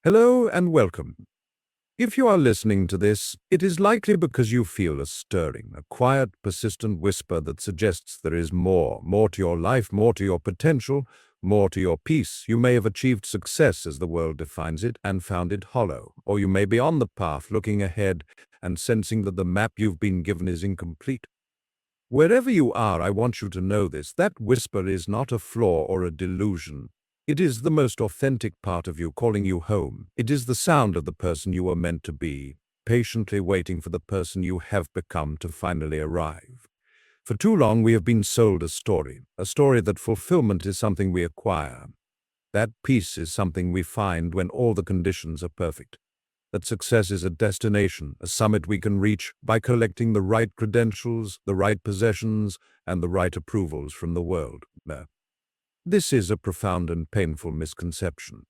Hello and welcome. If you are listening to this, it is likely because you feel a stirring, a quiet, persistent whisper that suggests there is more to your life, more to your potential, more to your peace. You may have achieved success as the world defines it and found it hollow, or you may be on the path looking ahead and sensing that the map you've been given is incomplete. Wherever you are, I want you to know this. That whisper is not a flaw or a delusion. It is the most authentic part of you calling you home. It is the sound of the person you are meant to be, patiently waiting for the person you have become to finally arrive. For too long, we have been sold a story that fulfillment is something we acquire. That peace is something we find when all the conditions are perfect. That success is a destination, a summit we can reach by collecting the right credentials, the right possessions, and the right approvals from the world. This is a profound and painful misconception.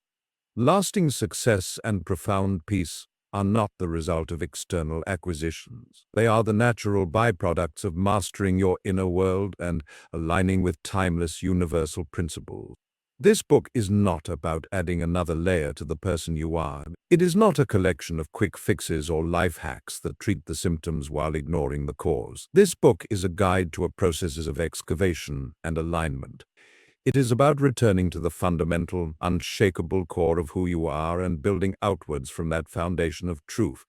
Lasting success and profound peace are not the result of external acquisitions. They are the natural byproducts of mastering your inner world and aligning with timeless universal principles. This book is not about adding another layer to the person you are. It is not a collection of quick fixes or life hacks that treat the symptoms while ignoring the cause. This book is a guide to a process of excavation and alignment. It is about returning to the fundamental, unshakable core of who you are and building outwards from that foundation of truth.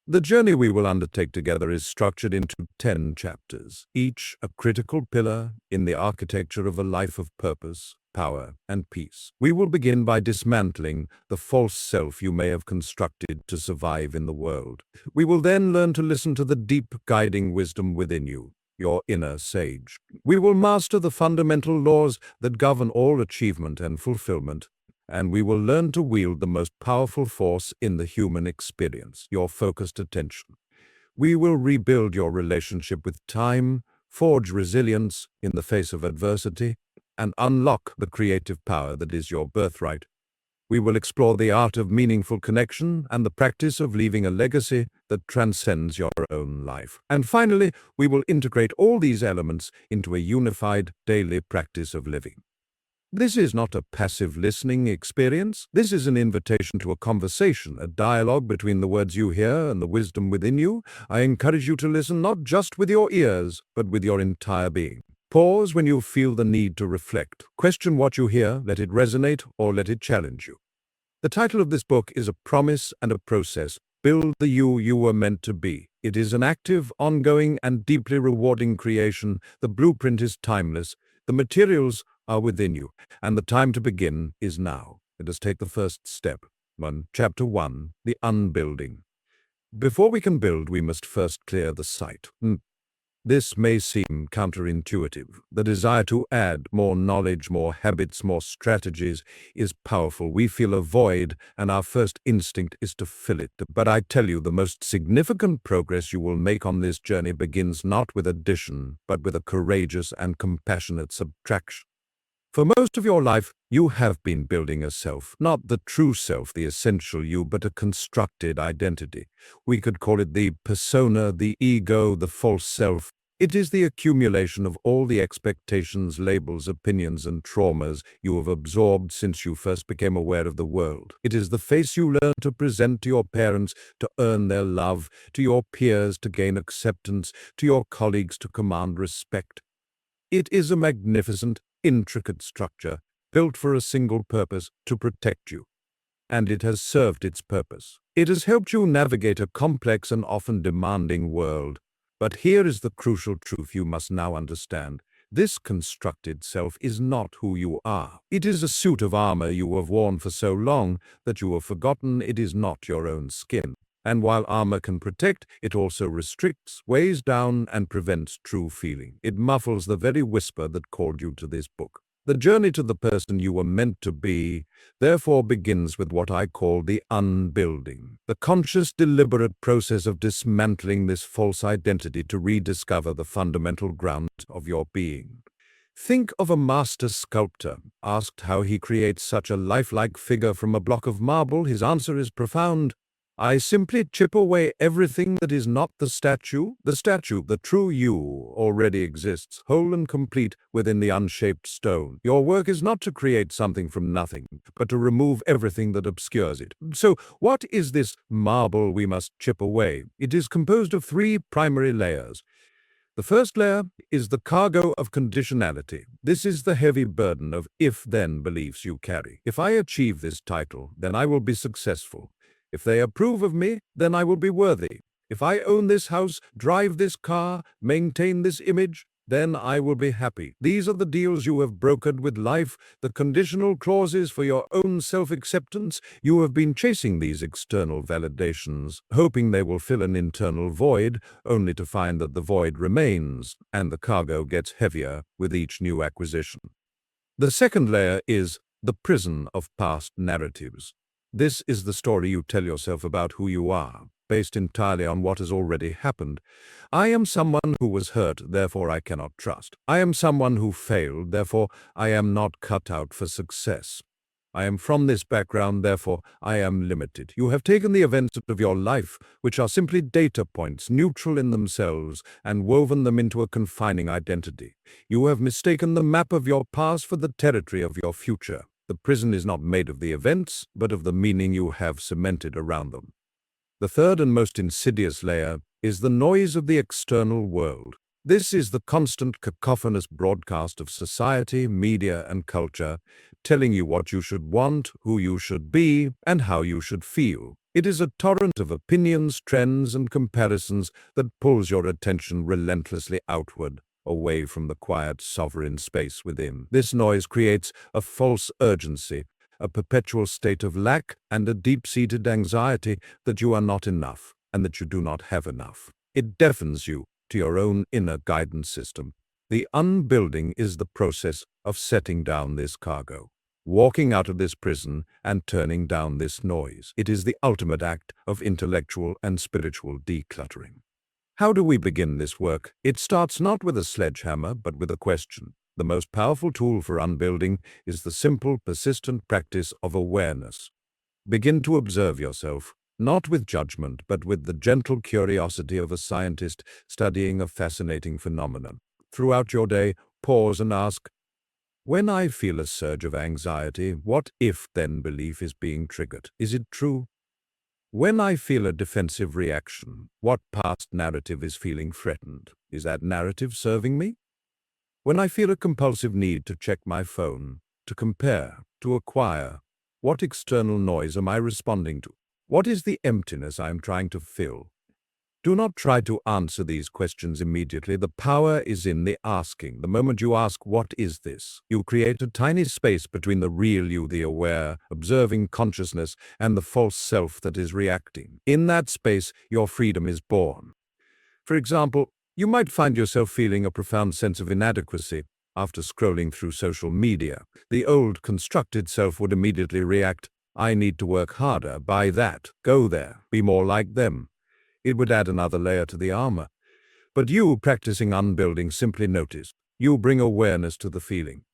The journey we will undertake together is structured into 10 chapters, each a critical pillar in the architecture of a life of purpose, power, and peace. We will begin by dismantling the false self you may have constructed to survive in the world. We will then learn to listen to the deep guiding wisdom within you, your inner sage. We will master the fundamental laws that govern all achievement and fulfillment, and we will learn to wield the most powerful force in the human experience, your focused attention. We will rebuild your relationship with time, forge resilience in the face of adversity, and unlock the creative power that is your birthright. We will explore the art of meaningful connection and the practice of leaving a legacy that transcends your own life. And finally, we will integrate all these elements into a unified daily practice of living. This is not a passive listening experience. This is an invitation to a conversation, a dialogue between the words you hear and the wisdom within you. I encourage you to listen not just with your ears, but with your entire being. Pause when you feel the need to reflect. Question what you hear, let it resonate, or let it challenge you. The title of this book is A Promise and a Process. Build the you were meant to be. It is an active, ongoing, and deeply rewarding creation. The blueprint is timeless. The materials are within you, and the time to begin is now. Let us take the first step. Chapter 1, The Unbuilding. Before we can build, we must first clear the site. This may seem counterintuitive. The desire to add more knowledge, more habits, more strategies is powerful. We feel a void, and our first instinct is to fill it. But I tell you, the most significant progress you will make on this journey begins not with addition, but with a courageous and compassionate subtraction. For most of your life, you have been building a self, not the true self, the essential you, but a constructed identity. We could call it the persona, the ego, the false self. It is the accumulation of all the expectations, labels, opinions, and traumas you have absorbed since you first became aware of the world. It is the face you learn to present to your parents to earn their love, to your peers to gain acceptance, to your colleagues to command respect. It is a magnificent, intricate structure built for a single purpose, to protect you. And it has served its purpose. It has helped you navigate a complex and often demanding world. But here is the crucial truth you must now understand. This constructed self is not who you are. It is a suit of armor you have worn for so long that you have forgotten it is not your own skin. And while armor can protect, it also restricts, weighs down, and prevents true feeling. It muffles the very whisper that called you to this book. The journey to the person you were meant to be, therefore, begins with what I call the unbuilding, the conscious, deliberate process of dismantling this false identity to rediscover the fundamental ground of your being. Think of a master sculptor. Asked how he creates such a lifelike figure from a block of marble, his answer is profound. I simply chip away everything that is not the statue. The true you, already exists, whole and complete within the unshaped stone. Your work is not to create something from nothing, but to remove everything that obscures it. So, what is this marble we must chip away? It is composed of three primary layers. The first layer is the cargo of conditionality. This is the heavy burden of if-then beliefs you carry. If I achieve this title, then I will be successful. If they approve of me, then I will be worthy. If I own this house, drive this car, maintain this image, then I will be happy. These are the deals you have brokered with life, the conditional clauses for your own self-acceptance. You have been chasing these external validations, hoping they will fill an internal void, only to find that the void remains, and the cargo gets heavier with each new acquisition. The second layer is the prison of past narratives. This is the story you tell yourself about who you are, based entirely on what has already happened. I am someone who was hurt, therefore I cannot trust. I am someone who failed, therefore I am not cut out for success. I am from this background, therefore I am limited. You have taken the events of your life, which are simply data points, neutral in themselves, and woven them into a confining identity. You have mistaken the map of your past for the territory of your future. The prison is not made of the events, but of the meaning you have cemented around them. The third and most insidious layer is the noise of the external world. This is the constant cacophonous broadcast of society, media, and culture, telling you what you should want, who you should be, and how you should feel. It is a torrent of opinions, trends, and comparisons that pulls your attention relentlessly outward, away from the quiet, sovereign space within. This noise creates a false urgency, a perpetual state of lack, and a deep-seated anxiety that you are not enough, and that you do not have enough. It deafens you to your own inner guidance system. The unbuilding is the process of setting down this cargo, walking out of this prison and turning down this noise. It is the ultimate act of intellectual and spiritual decluttering. How do we begin this work? It starts not with a sledgehammer, but with a question. The most powerful tool for unbuilding is the simple, persistent practice of awareness. Begin to observe yourself, not with judgment, but with the gentle curiosity of a scientist studying a fascinating phenomenon. Throughout your day, pause and ask, when I feel a surge of anxiety, what if-then belief is being triggered? Is it true? When I feel a defensive reaction, what past narrative is feeling threatened? Is that narrative serving me? When I feel a compulsive need to check my phone, to compare, to acquire, what external noise am I responding to? What is the emptiness I am trying to fill? Do not try to answer these questions immediately. The power is in the asking. The moment you ask, what is this? You create a tiny space between the real you, the aware, observing consciousness, and the false self that is reacting. In that space, your freedom is born. For example, you might find yourself feeling a profound sense of inadequacy after scrolling through social media. The old, constructed self would immediately react, I need to work harder, buy that, go there, be more like them. It would add another layer to the armor. But you, practicing unbuilding, simply notice. You bring awareness to the feeling.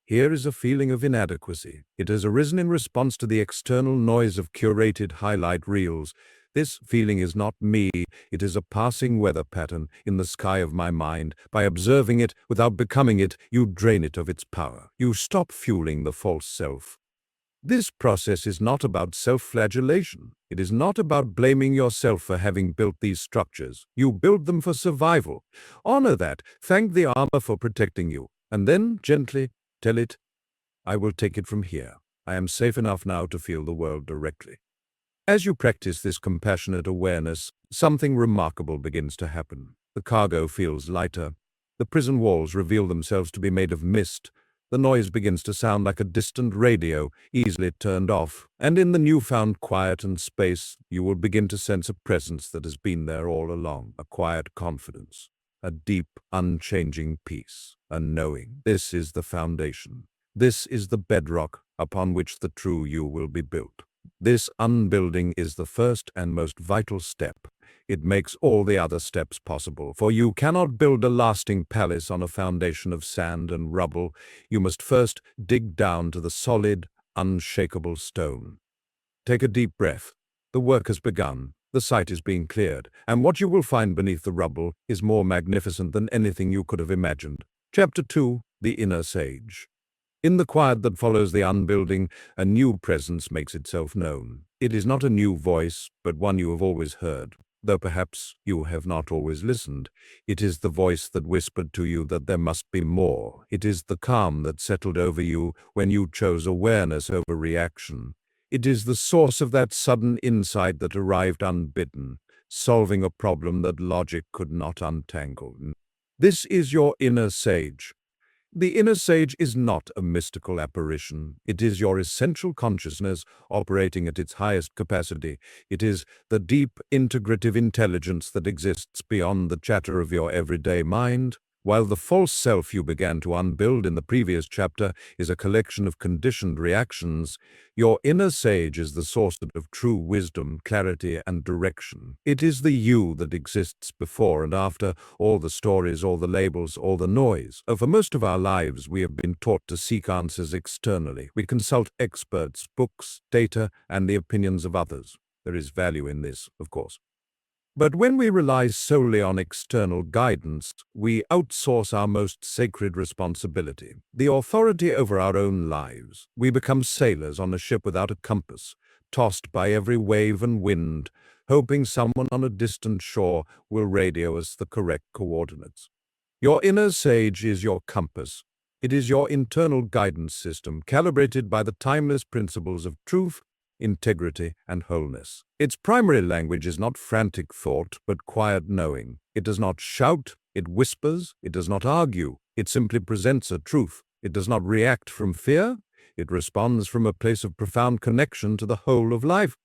Here is a feeling of inadequacy. It has arisen in response to the external noise of curated highlight reels. This feeling is not me. It is a passing weather pattern in the sky of my mind. By observing it without becoming it, you drain it of its power. You stop fueling the false self. This process is not about self-flagellation. It is not about blaming yourself for having built these structures. You build them for survival. Honor that. Thank the armor for protecting you. And then, gently, tell it, I will take it from here. I am safe enough now to feel the world directly. As you practice this compassionate awareness, something remarkable begins to happen. The cargo feels lighter. The prison walls reveal themselves to be made of mist. The noise begins to sound like a distant radio, easily turned off. And in the newfound quiet and space, you will begin to sense a presence that has been there all along. A quiet confidence, a deep, unchanging peace, a knowing. This is the foundation. This is the bedrock upon which the true you will be built. This unbuilding is the first and most vital step. It makes all the other steps possible, for you cannot build a lasting palace on a foundation of sand and rubble. You must first dig down to the solid, unshakable stone. Take a deep breath. The work has begun. The site is being cleared, and what you will find beneath the rubble is more magnificent than anything you could have imagined. Chapter 2: The Inner Sage. In the quiet that follows the unbuilding, a new presence makes itself known. It is not a new voice, but one you have always heard, though perhaps you have not always listened. It is the voice that whispered to you that there must be more. It is the calm that settled over you when you chose awareness over reaction. It is the source of that sudden insight that arrived unbidden, solving a problem that logic could not untangle. This is your inner sage. The inner sage is not a mystical apparition. It is your essential consciousness operating at its highest capacity. It is the deep, integrative intelligence that exists beyond the chatter of your everyday mind. While the false self you began to unbuild in the previous chapter is a collection of conditioned reactions, your inner sage is the source of true wisdom, clarity, and direction. It is the you that exists before and after all the stories, all the labels, all the noise. For most of our lives, we have been taught to seek answers externally. We consult experts, books, data, and the opinions of others. There is value in this, of course. But when we rely solely on external guidance, we outsource our most sacred responsibility, the authority over our own lives. We become sailors on a ship without a compass, tossed by every wave and wind, hoping someone on a distant shore will radio us the correct coordinates. Your inner sage is your compass. It is your internal guidance system, calibrated by the timeless principles of truth, integrity, and wholeness. Its primary language is not frantic thought, but quiet knowing. It does not shout, it whispers, it does not argue, it simply presents a truth. It does not react from fear, it responds from a place of profound connection to the whole of life.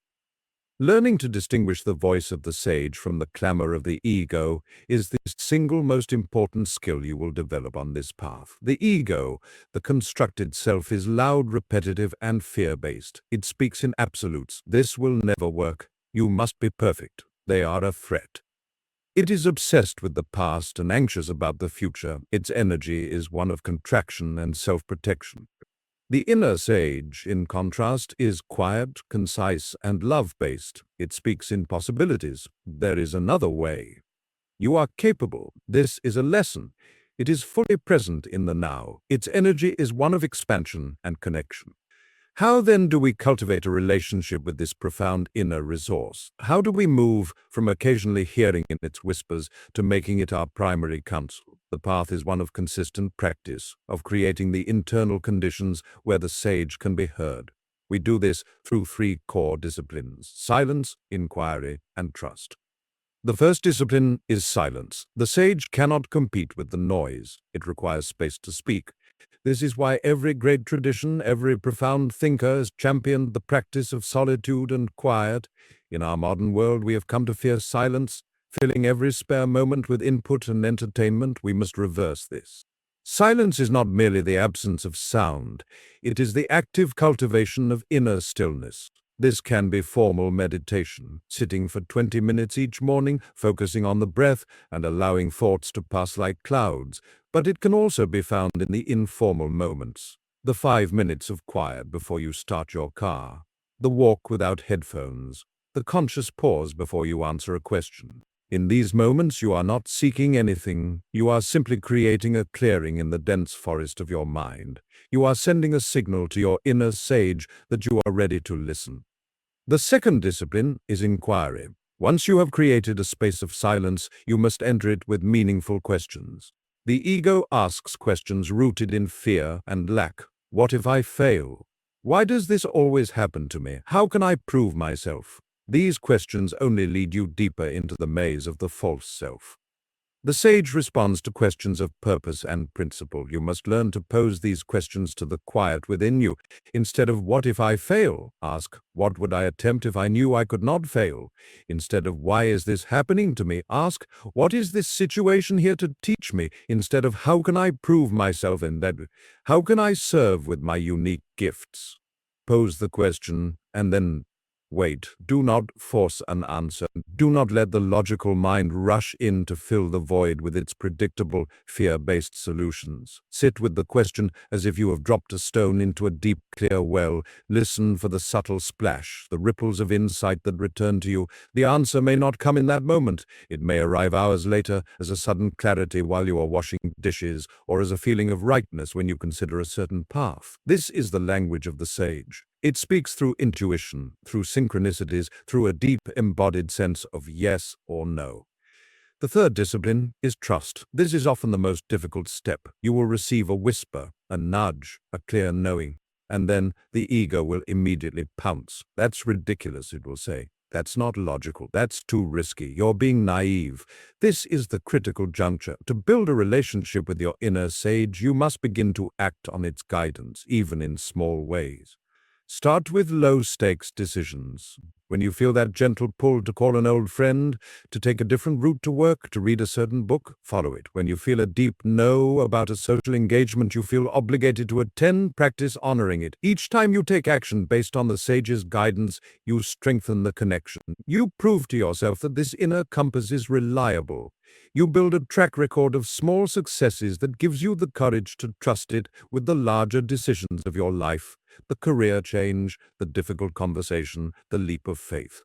Learning to distinguish the voice of the sage from the clamor of the ego is the single most important skill you will develop on this path. The ego, the constructed self, is loud, repetitive, and fear-based. It speaks in absolutes. This will never work. You must be perfect. They are a threat. It is obsessed with the past and anxious about the future. Its energy is one of contraction and self-protection. The inner sage, in contrast, is quiet, concise, and love-based. It speaks in possibilities. There is another way. You are capable. This is a lesson. It is fully present in the now. Its energy is one of expansion and connection. How then do we cultivate a relationship with this profound inner resource? How do we move from occasionally hearing in its whispers to making it our primary counsel? The path is one of consistent practice, of creating the internal conditions where the sage can be heard. We do this through 3 core disciplines: silence, inquiry, and trust. The first discipline is silence. The sage cannot compete with the noise. It requires space to speak. This is why every great tradition, every profound thinker has championed the practice of solitude and quiet. In our modern world, we have come to fear silence, filling every spare moment with input and entertainment. We must reverse this. Silence is not merely the absence of sound. It is the active cultivation of inner stillness. This can be formal meditation, sitting for 20 minutes each morning, focusing on the breath and allowing thoughts to pass like clouds. But it can also be found in the informal moments, the 5 minutes of quiet before you start your car, the walk without headphones, the conscious pause before you answer a question. In these moments, you are not seeking anything. You are simply creating a clearing in the dense forest of your mind. You are sending a signal to your inner sage that you are ready to listen. The second discipline is inquiry. Once you have created a space of silence, you must enter it with meaningful questions. The ego asks questions rooted in fear and lack. What if I fail? Why does this always happen to me? How can I prove myself? These questions only lead you deeper into the maze of the false self. The sage responds to questions of purpose and principle. You must learn to pose these questions to the quiet within you. Instead of "what if I fail?" ask, "what would I attempt if I knew I could not fail?" Instead of "why is this happening to me?" ask, "what is this situation here to teach me?" Instead of "how can I prove myself in that? How can I serve with my unique gifts?" Pose the question and then Wait, do not force an answer. Do not let the logical mind rush in to fill the void with its predictable, fear-based solutions. Sit with the question as if you have dropped a stone into a deep, clear well. Listen for the subtle splash, the ripples of insight that return to you. The answer may not come in that moment. It may arrive hours later as a sudden clarity while you are washing dishes, or as a feeling of rightness when you consider a certain path. This is the language of the sage. It speaks through intuition, through synchronicities, through a deep embodied sense of yes or no. The third discipline is trust. This is often the most difficult step. You will receive a whisper, a nudge, a clear knowing, and then the ego will immediately pounce. That's ridiculous, it will say. That's not logical. That's too risky. You're being naive. This is the critical juncture. To build a relationship with your inner sage, you must begin to act on its guidance, even in small ways. Start with low-stakes decisions. When you feel that gentle pull to call an old friend, to take a different route to work, to read a certain book, follow it. When you feel a deep no about a social engagement you feel obligated to attend, practice honoring it. Each time you take action based on the sage's guidance, you strengthen the connection. You prove to yourself that this inner compass is reliable. You build a track record of small successes that gives you the courage to trust it with the larger decisions of your life, the career change, the difficult conversation, the leap of faith.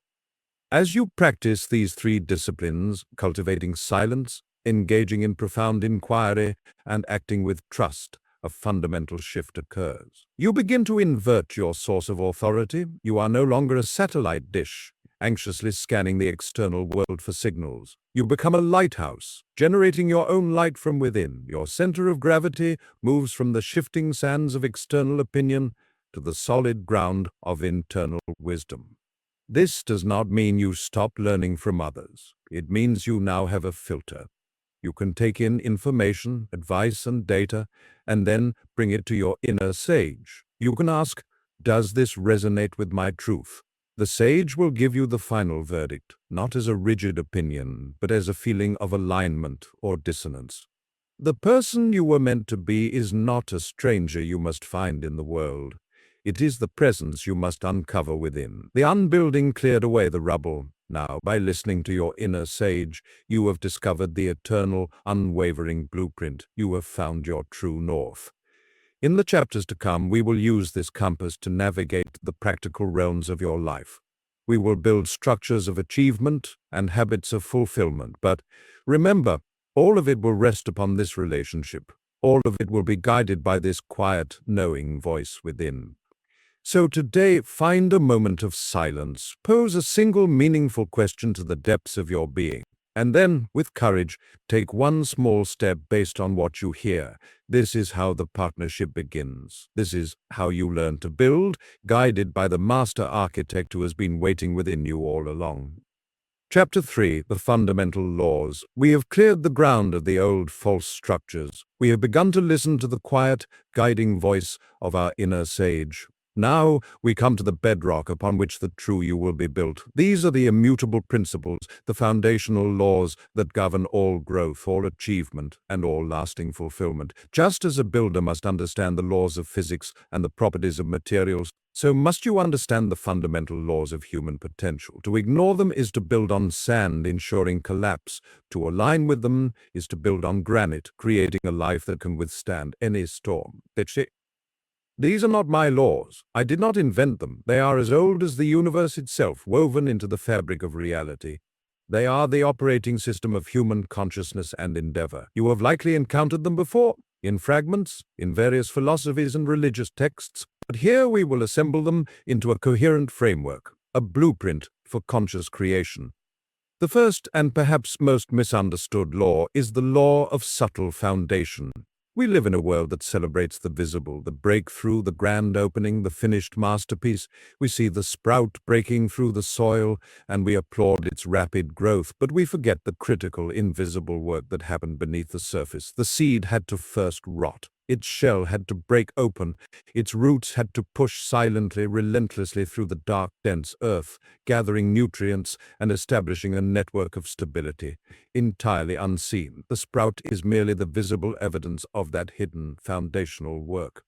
As you practice these three disciplines, cultivating silence, engaging in profound inquiry, and acting with trust, a fundamental shift occurs. You begin to invert your source of authority. You are no longer a satellite dish, anxiously scanning the external world for signals. You become a lighthouse, generating your own light from within. Your center of gravity moves from the shifting sands of external opinion to the solid ground of internal wisdom. This does not mean you stop learning from others. It means you now have a filter. You can take in information, advice, and data, and then bring it to your inner sage. You can ask, does this resonate with my truth? The sage will give you the final verdict, not as a rigid opinion, but as a feeling of alignment or dissonance. The person you were meant to be is not a stranger you must find in the world. It is the presence you must uncover within. The unbuilding cleared away the rubble. Now, by listening to your inner sage, you have discovered the eternal, unwavering blueprint. You have found your true north. In the chapters to come, we will use this compass to navigate the practical realms of your life. We will build structures of achievement and habits of fulfillment. But remember, all of it will rest upon this relationship. All of it will be guided by this quiet, knowing voice within. So today, find a moment of silence. Pose a single meaningful question to the depths of your being. And then, with courage, take one small step based on what you hear. This is how the partnership begins. This is how you learn to build, guided by the master architect who has been waiting within you all along. Chapter 3, The Fundamental Laws. We have cleared the ground of the old false structures. We have begun to listen to the quiet, guiding voice of our inner sage. Now we come to the bedrock upon which the true you will be built. These are the immutable principles, the foundational laws that govern all growth, all achievement, and all lasting fulfillment. Just as a builder must understand the laws of physics and the properties of materials, so must you understand the fundamental laws of human potential. To ignore them is to build on sand, ensuring collapse. To align with them is to build on granite, creating a life that can withstand any storm. These are not my laws. I did not invent them. They are as old as the universe itself, woven into the fabric of reality. They are the operating system of human consciousness and endeavor. You have likely encountered them before, in fragments, in various philosophies and religious texts, but here we will assemble them into a coherent framework, a blueprint for conscious creation. The first and perhaps most misunderstood law is the law of subtle foundation. We live in a world that celebrates the visible, the breakthrough, the grand opening, the finished masterpiece. We see the sprout breaking through the soil, and we applaud its rapid growth, but we forget the critical, invisible work that happened beneath the surface. The seed had to first rot. Its shell had to break open. Its roots had to push silently, relentlessly through the dark, dense earth, gathering nutrients and establishing a network of stability. Entirely unseen, the sprout is merely the visible evidence of that hidden foundational work.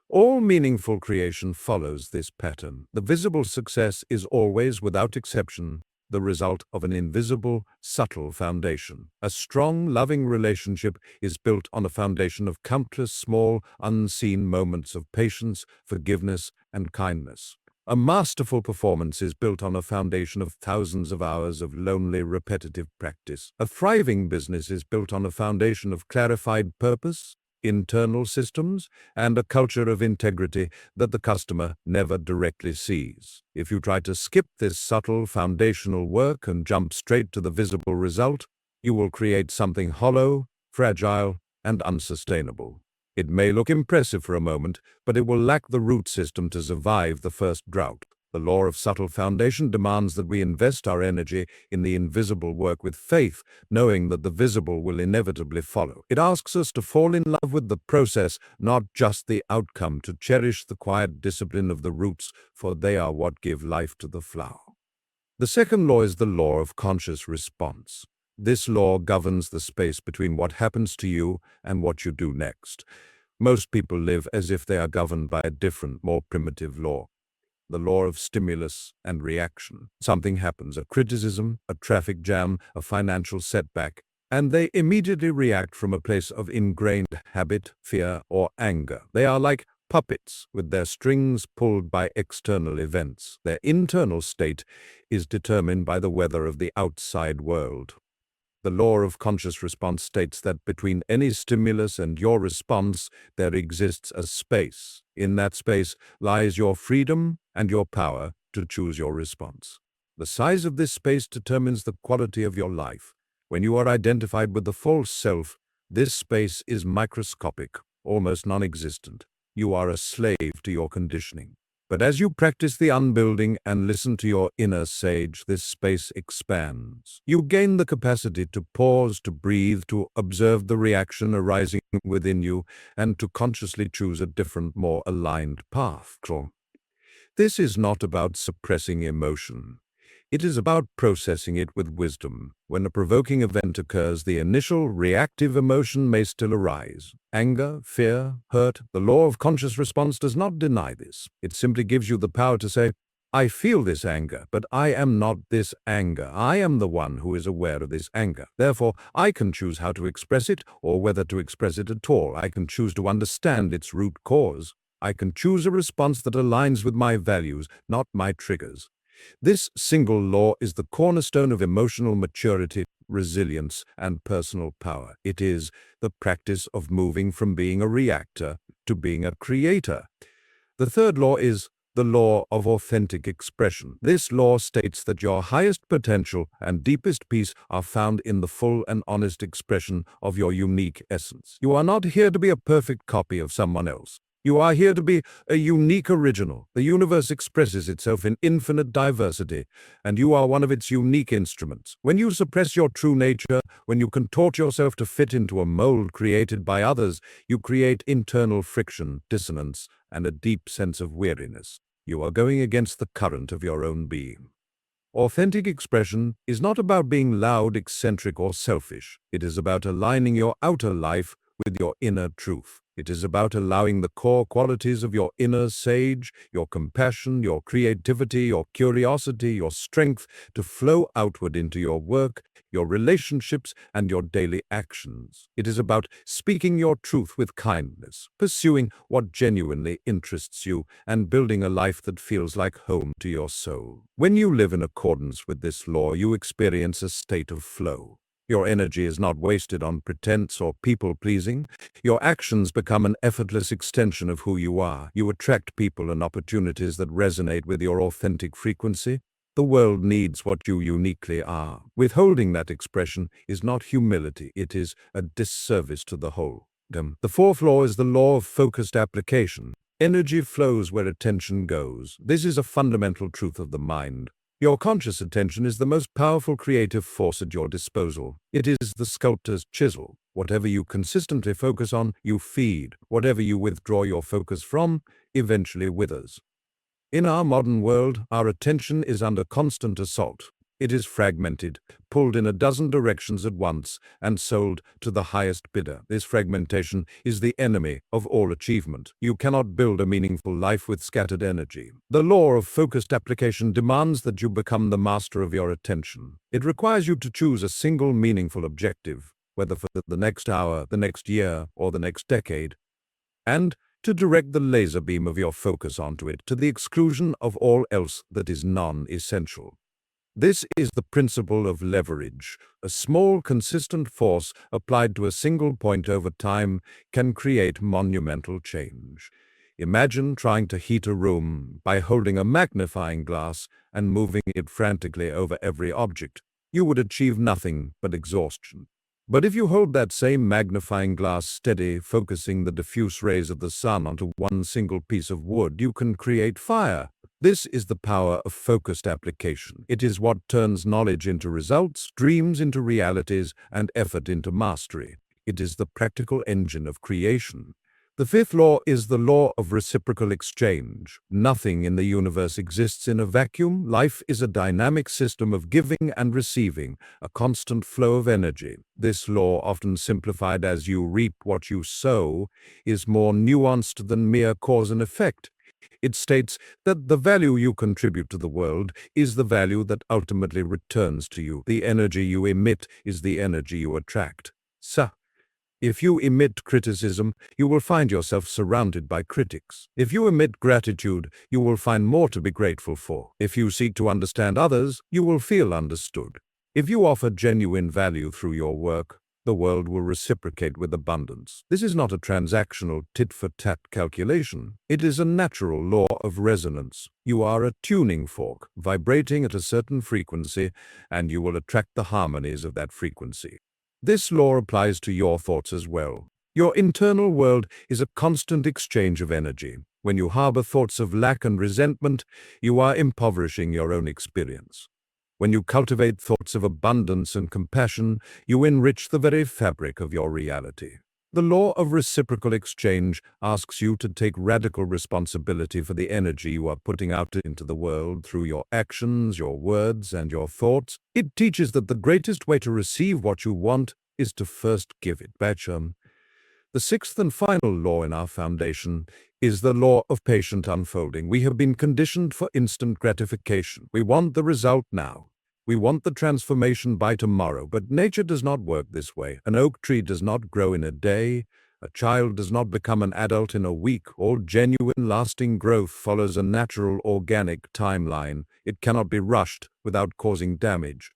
All meaningful creation follows this pattern. The visible success is always, without exception, the result of an invisible, subtle foundation. A strong, loving relationship is built on a foundation of countless small, unseen moments of patience, forgiveness, and kindness. A masterful performance is built on a foundation of thousands of hours of lonely, repetitive practice. A thriving business is built on a foundation of clarified purpose, internal systems, and a culture of integrity that the customer never directly sees. If you try to skip this subtle foundational work and jump straight to the visible result, you will create something hollow, fragile, and unsustainable. It may look impressive for a moment, but it will lack the root system to survive the first drought. The law of subtle foundation demands that we invest our energy in the invisible work with faith, knowing that the visible will inevitably follow. It asks us to fall in love with the process, not just the outcome, to cherish the quiet discipline of the roots, for they are what give life to the flower. The second law is the law of conscious response. This law governs the space between what happens to you and what you do next. Most people live as if they are governed by a different, more primitive law. The law of stimulus and reaction. Something happens, a criticism, a traffic jam, a financial setback, and they immediately react from a place of ingrained habit, fear, or anger. They are like puppets with their strings pulled by external events. Their internal state is determined by the weather of the outside world. The law of conscious response states that between any stimulus and your response, there exists a space. In that space lies your freedom and your power to choose your response. The size of this space determines the quality of your life. When you are identified with the false self, this space is microscopic, almost non-existent. You are a slave to your conditioning. But as you practice the unbuilding and listen to your inner sage, this space expands. You gain the capacity to pause, to breathe, to observe the reaction arising within you, and to consciously choose a different, more aligned path. This is not about suppressing emotion. It is about processing it with wisdom. When a provoking event occurs, the initial reactive emotion may still arise. Anger, fear, hurt. The law of conscious response does not deny this. It simply gives you the power to say, I feel this anger, but I am not this anger. I am the one who is aware of this anger. Therefore, I can choose how to express it or whether to express it at all. I can choose to understand its root cause. I can choose a response that aligns with my values, not my triggers. This single law is the cornerstone of emotional maturity, resilience, and personal power. It is the practice of moving from being a reactor to being a creator. The third law is the law of authentic expression. This law states that your highest potential and deepest peace are found in the full and honest expression of your unique essence. You are not here to be a perfect copy of someone else. You are here to be a unique original. The universe expresses itself in infinite diversity, and you are one of its unique instruments. When you suppress your true nature, when you contort yourself to fit into a mold created by others, you create internal friction, dissonance, and a deep sense of weariness. You are going against the current of your own being. Authentic expression is not about being loud, eccentric, or selfish. It is about aligning your outer life with your inner truth. It is about allowing the core qualities of your inner sage, your compassion, your creativity, your curiosity, your strength to flow outward into your work, your relationships, and your daily actions. It is about speaking your truth with kindness, pursuing what genuinely interests you, and building a life that feels like home to your soul. When you live in accordance with this law, you experience a state of flow. Your energy is not wasted on pretense or people-pleasing. Your actions become an effortless extension of who you are. You attract people and opportunities that resonate with your authentic frequency. The world needs what you uniquely are. Withholding that expression is not humility. It is a disservice to the whole. The fourth law is the law of focused application. Energy flows where attention goes. This is a fundamental truth of the mind. Your conscious attention is the most powerful creative force at your disposal. It is the sculptor's chisel. Whatever you consistently focus on, you feed. Whatever you withdraw your focus from, eventually withers. In our modern world, our attention is under constant assault. It is fragmented, pulled in a dozen directions at once, and sold to the highest bidder. This fragmentation is the enemy of all achievement. You cannot build a meaningful life with scattered energy. The law of focused application demands that you become the master of your attention. It requires you to choose a single meaningful objective, whether for the next hour, the next year, or the next decade, and to direct the laser beam of your focus onto it to the exclusion of all else that is non-essential. This is the principle of leverage. A small, consistent force applied to a single point over time can create monumental change. Imagine trying to heat a room by holding a magnifying glass and moving it frantically over every object. You would achieve nothing but exhaustion. But if you hold that same magnifying glass steady, focusing the diffuse rays of the sun onto one single piece of wood, you can create fire. This is the power of focused application. It is what turns knowledge into results, dreams into realities, and effort into mastery. It is the practical engine of creation. The fifth law is the law of reciprocal exchange. Nothing in the universe exists in a vacuum. Life is a dynamic system of giving and receiving, a constant flow of energy. This law, often simplified as you reap what you sow, is more nuanced than mere cause and effect. It states that the value you contribute to the world is the value that ultimately returns to you. The energy you emit is the energy you attract. If you emit criticism, you will find yourself surrounded by critics. If you emit gratitude, you will find more to be grateful for. If you seek to understand others, you will feel understood. If you offer genuine value through your work, the world will reciprocate with abundance. This is not a transactional tit-for-tat calculation. It is a natural law of resonance. You are a tuning fork, vibrating at a certain frequency, and you will attract the harmonies of that frequency. This law applies to your thoughts as well. Your internal world is a constant exchange of energy. When you harbor thoughts of lack and resentment, you are impoverishing your own experience. When you cultivate thoughts of abundance and compassion, you enrich the very fabric of your reality. The law of reciprocal exchange asks you to take radical responsibility for the energy you are putting out into the world through your actions, your words, and your thoughts. It teaches that the greatest way to receive what you want is to first give it back. The sixth and final law in our foundation is the law of patient unfolding. We have been conditioned for instant gratification. We want the result now. We want the transformation by tomorrow, but nature does not work this way. An oak tree does not grow in a day. A child does not become an adult in a week. All genuine, lasting growth follows a natural, organic timeline. It cannot be rushed without causing damage.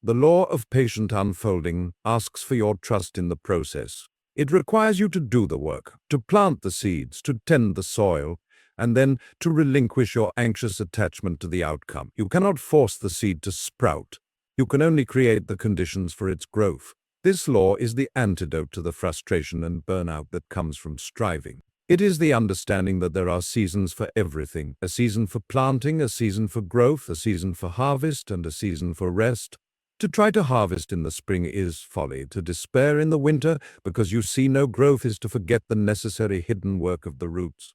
The law of patient unfolding asks for your trust in the process. It requires you to do the work, to plant the seeds, to tend the soil, and then to relinquish your anxious attachment to the outcome. You cannot force the seed to sprout. You can only create the conditions for its growth. This law is the antidote to the frustration and burnout that comes from striving. It is the understanding that there are seasons for everything. A season for planting, a season for growth, a season for harvest, and a season for rest. To try to harvest in the spring is folly. To despair in the winter because you see no growth is to forget the necessary hidden work of the roots.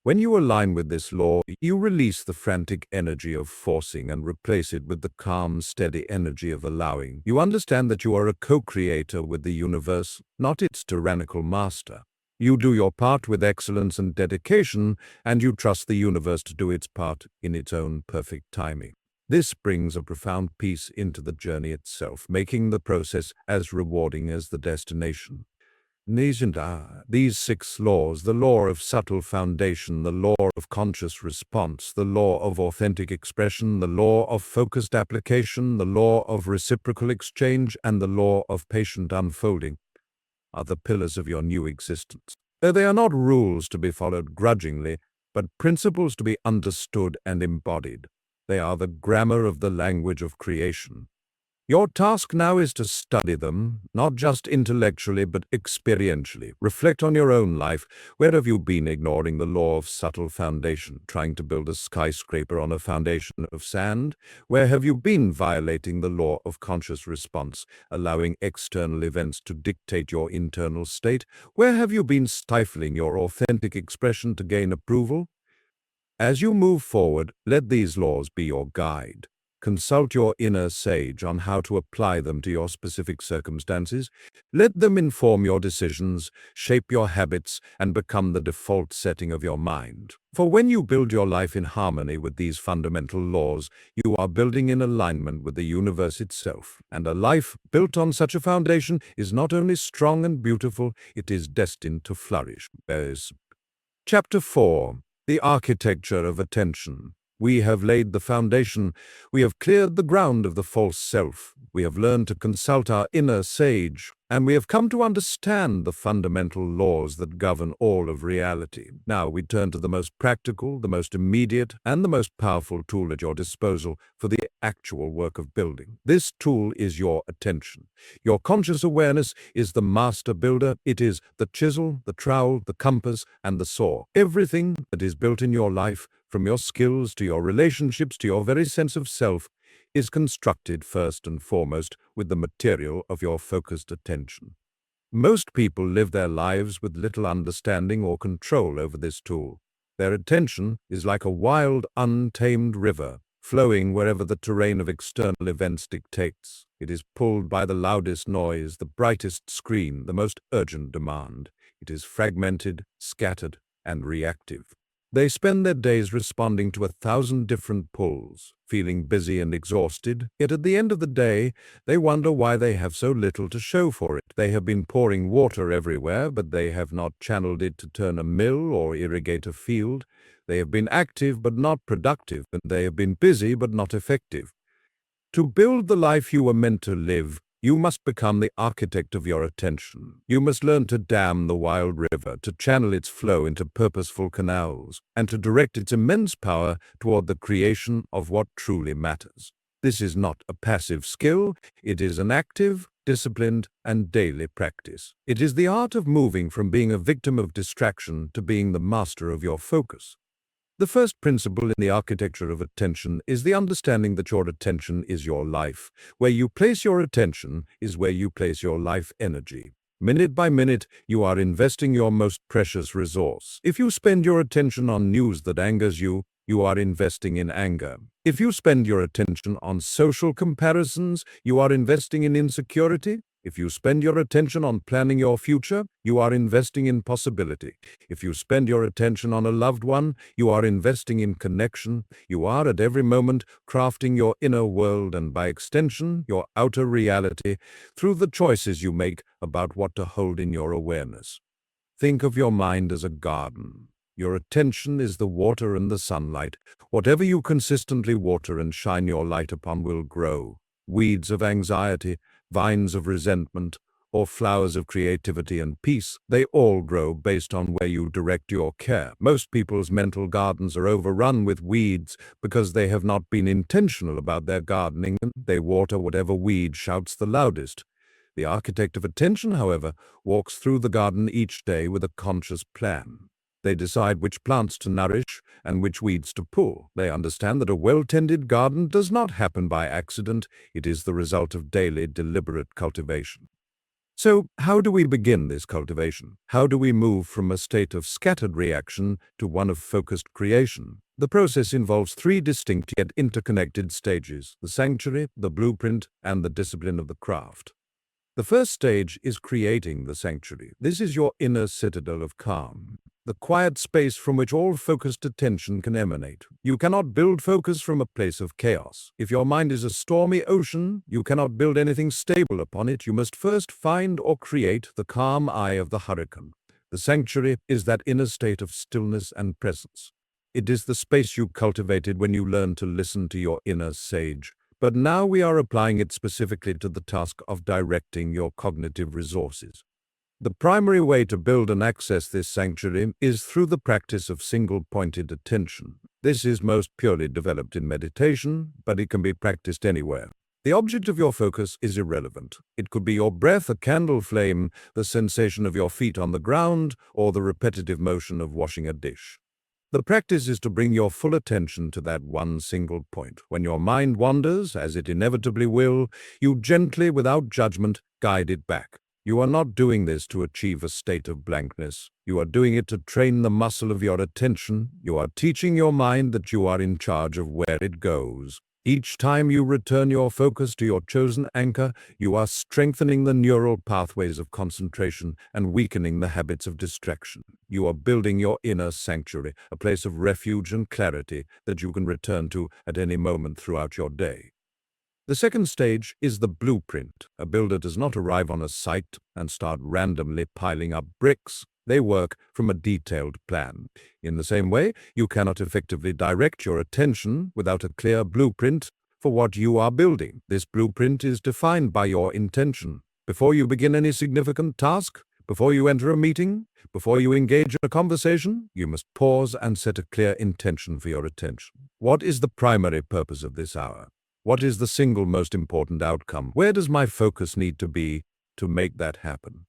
When you align with this law, you release the frantic energy of forcing and replace it with the calm, steady energy of allowing. You understand that you are a co-creator with the universe, not its tyrannical master. You do your part with excellence and dedication, and you trust the universe to do its part in its own perfect timing. This brings a profound peace into the journey itself, making the process as rewarding as the destination. These 6 laws, the law of subtle foundation, the law of conscious response, the law of authentic expression, the law of focused application, the law of reciprocal exchange, and the law of patient unfolding, are the pillars of your new existence. They are not rules to be followed grudgingly, but principles to be understood and embodied. They are the grammar of the language of creation. Your task now is to study them, not just intellectually, but experientially. Reflect on your own life. Where have you been ignoring the law of subtle foundation, trying to build a skyscraper on a foundation of sand? Where have you been violating the law of conscious response, allowing external events to dictate your internal state? Where have you been stifling your authentic expression to gain approval? As you move forward, let these laws be your guide. Consult your inner sage on how to apply them to your specific circumstances. Let them inform your decisions, shape your habits, and become the default setting of your mind. For when you build your life in harmony with these fundamental laws, you are building in alignment with the universe itself. And a life built on such a foundation is not only strong and beautiful, it is destined to flourish. Chapter 4. The Architecture of Attention. We have laid the foundation. We have cleared the ground of the false self. We have learned to consult our inner sage, and we have come to understand the fundamental laws that govern all of reality. Now we turn to the most practical, the most immediate, and the most powerful tool at your disposal for the actual work of building. This tool is your attention. Your conscious awareness is the master builder. It is the chisel, the trowel, the compass, and the saw. Everything that is built in your life, from your skills to your relationships to your very sense of self, is constructed first and foremost with the material of your focused attention. Most people live their lives with little understanding or control over this tool. Their attention is like a wild, untamed river, flowing wherever the terrain of external events dictates. It is pulled by the loudest noise, the brightest screen, the most urgent demand. It is fragmented, scattered, and reactive. They spend their days responding to 1,000 different pulls, feeling busy and exhausted, yet at the end of the day, they wonder why they have so little to show for it. They have been pouring water everywhere, but they have not channeled it to turn a mill or irrigate a field. They have been active but not productive, and they have been busy but not effective. To build the life you were meant to live, you must become the architect of your attention. You must learn to dam the wild river, to channel its flow into purposeful canals, and to direct its immense power toward the creation of what truly matters. This is not a passive skill, it is an active, disciplined, and daily practice. It is the art of moving from being a victim of distraction to being the master of your focus. The first principle in the architecture of attention is the understanding that your attention is your life. Where you place your attention is where you place your life energy. Minute by minute, you are investing your most precious resource. If you spend your attention on news that angers you, you are investing in anger. If you spend your attention on social comparisons, you are investing in insecurity. If you spend your attention on planning your future, you are investing in possibility. If you spend your attention on a loved one, you are investing in connection. You are at every moment crafting your inner world and, by extension, your outer reality through the choices you make about what to hold in your awareness. Think of your mind as a garden. Your attention is the water and the sunlight. Whatever you consistently water and shine your light upon will grow. Weeds of anxiety, vines of resentment, or flowers of creativity and peace, they all grow based on where you direct your care. Most people's mental gardens are overrun with weeds because they have not been intentional about their gardening, and they water whatever weed shouts the loudest. The architect of attention, however, walks through the garden each day with a conscious plan. They decide which plants to nourish and which weeds to pull. They understand that a well-tended garden does not happen by accident. It is the result of daily, deliberate cultivation. So, how do we begin this cultivation? How do we move from a state of scattered reaction to one of focused creation? The process involves three distinct yet interconnected stages: the sanctuary, the blueprint, and the discipline of the craft. The first stage is creating the sanctuary. This is your inner citadel of calm, the quiet space from which all focused attention can emanate. You cannot build focus from a place of chaos. If your mind is a stormy ocean, you cannot build anything stable upon it. You must first find or create the calm eye of the hurricane. The sanctuary is that inner state of stillness and presence. It is the space you cultivated when you learned to listen to your inner sage. But now we are applying it specifically to the task of directing your cognitive resources. The primary way to build and access this sanctuary is through the practice of single-pointed attention. This is most purely developed in meditation, but it can be practiced anywhere. The object of your focus is irrelevant. It could be your breath, a candle flame, the sensation of your feet on the ground, or the repetitive motion of washing a dish. The practice is to bring your full attention to that one single point. When your mind wanders, as it inevitably will, you gently, without judgment, guide it back. You are not doing this to achieve a state of blankness. You are doing it to train the muscle of your attention. You are teaching your mind that you are in charge of where it goes. Each time you return your focus to your chosen anchor, you are strengthening the neural pathways of concentration and weakening the habits of distraction. You are building your inner sanctuary, a place of refuge and clarity that you can return to at any moment throughout your day. The second stage is the blueprint. A builder does not arrive on a site and start randomly piling up bricks. They work from a detailed plan. In the same way, you cannot effectively direct your attention without a clear blueprint for what you are building. This blueprint is defined by your intention. Before you begin any significant task, before you enter a meeting, before you engage in a conversation, you must pause and set a clear intention for your attention. What is the primary purpose of this hour? What is the single most important outcome? Where does my focus need to be to make that happen?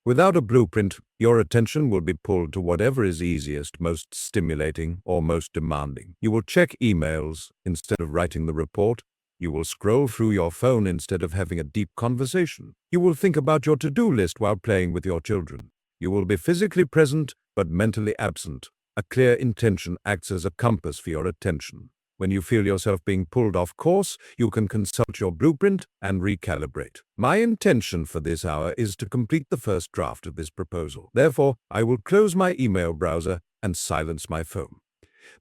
Without a blueprint, your attention will be pulled to whatever is easiest, most stimulating, or most demanding. You will check emails instead of writing the report. You will scroll through your phone instead of having a deep conversation. You will think about your to-do list while playing with your children. You will be physically present but mentally absent. A clear intention acts as a compass for your attention. When you feel yourself being pulled off course, you can consult your blueprint and recalibrate. My intention for this hour is to complete the first draft of this proposal. Therefore, I will close my email browser and silence my phone.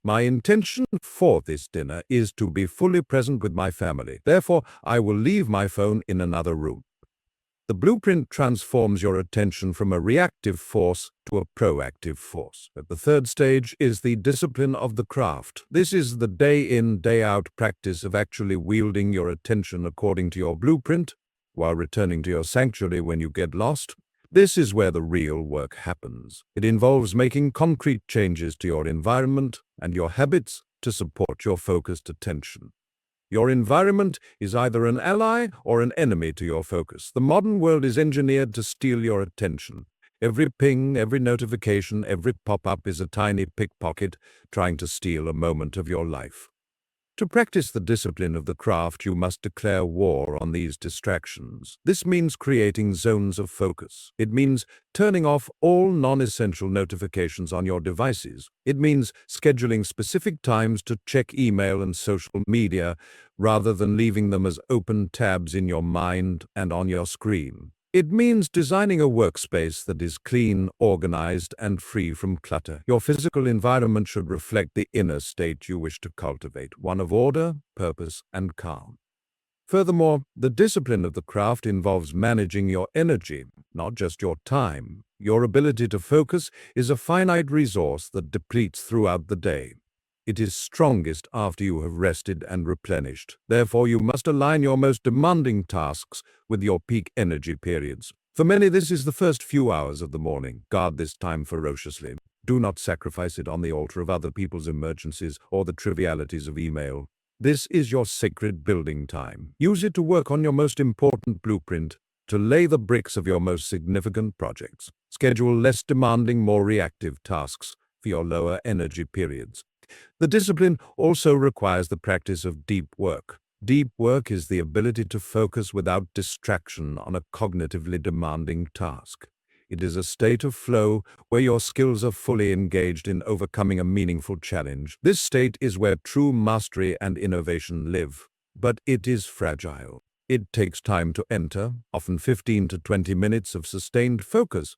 My intention for this dinner is to be fully present with my family. Therefore, I will leave my phone in another room. The blueprint transforms your attention from a reactive force to a proactive force. At the third stage is the discipline of the craft. This is the day-in, day-out practice of actually wielding your attention according to your blueprint while returning to your sanctuary when you get lost. This is where the real work happens. It involves making concrete changes to your environment and your habits to support your focused attention. Your environment is either an ally or an enemy to your focus. The modern world is engineered to steal your attention. Every ping, every notification, every pop-up is a tiny pickpocket trying to steal a moment of your life. To practice the discipline of the craft, you must declare war on these distractions. This means creating zones of focus. It means turning off all non-essential notifications on your devices. It means scheduling specific times to check email and social media rather than leaving them as open tabs in your mind and on your screen. It means designing a workspace that is clean, organized, and free from clutter. Your physical environment should reflect the inner state you wish to cultivate, one of order, purpose, and calm. Furthermore, the discipline of the craft involves managing your energy, not just your time. Your ability to focus is a finite resource that depletes throughout the day. It is strongest after you have rested and replenished. Therefore, you must align your most demanding tasks with your peak energy periods. For many, this is the first few hours of the morning. Guard this time ferociously. Do not sacrifice it on the altar of other people's emergencies or the trivialities of email. This is your sacred building time. Use it to work on your most important blueprint, to lay the bricks of your most significant projects. Schedule less demanding, more reactive tasks for your lower energy periods. The discipline also requires the practice of deep work. Deep work is the ability to focus without distraction on a cognitively demanding task. It is a state of flow where your skills are fully engaged in overcoming a meaningful challenge. This state is where true mastery and innovation live, but it is fragile. It takes time to enter, often 15 to 20 minutes of sustained focus,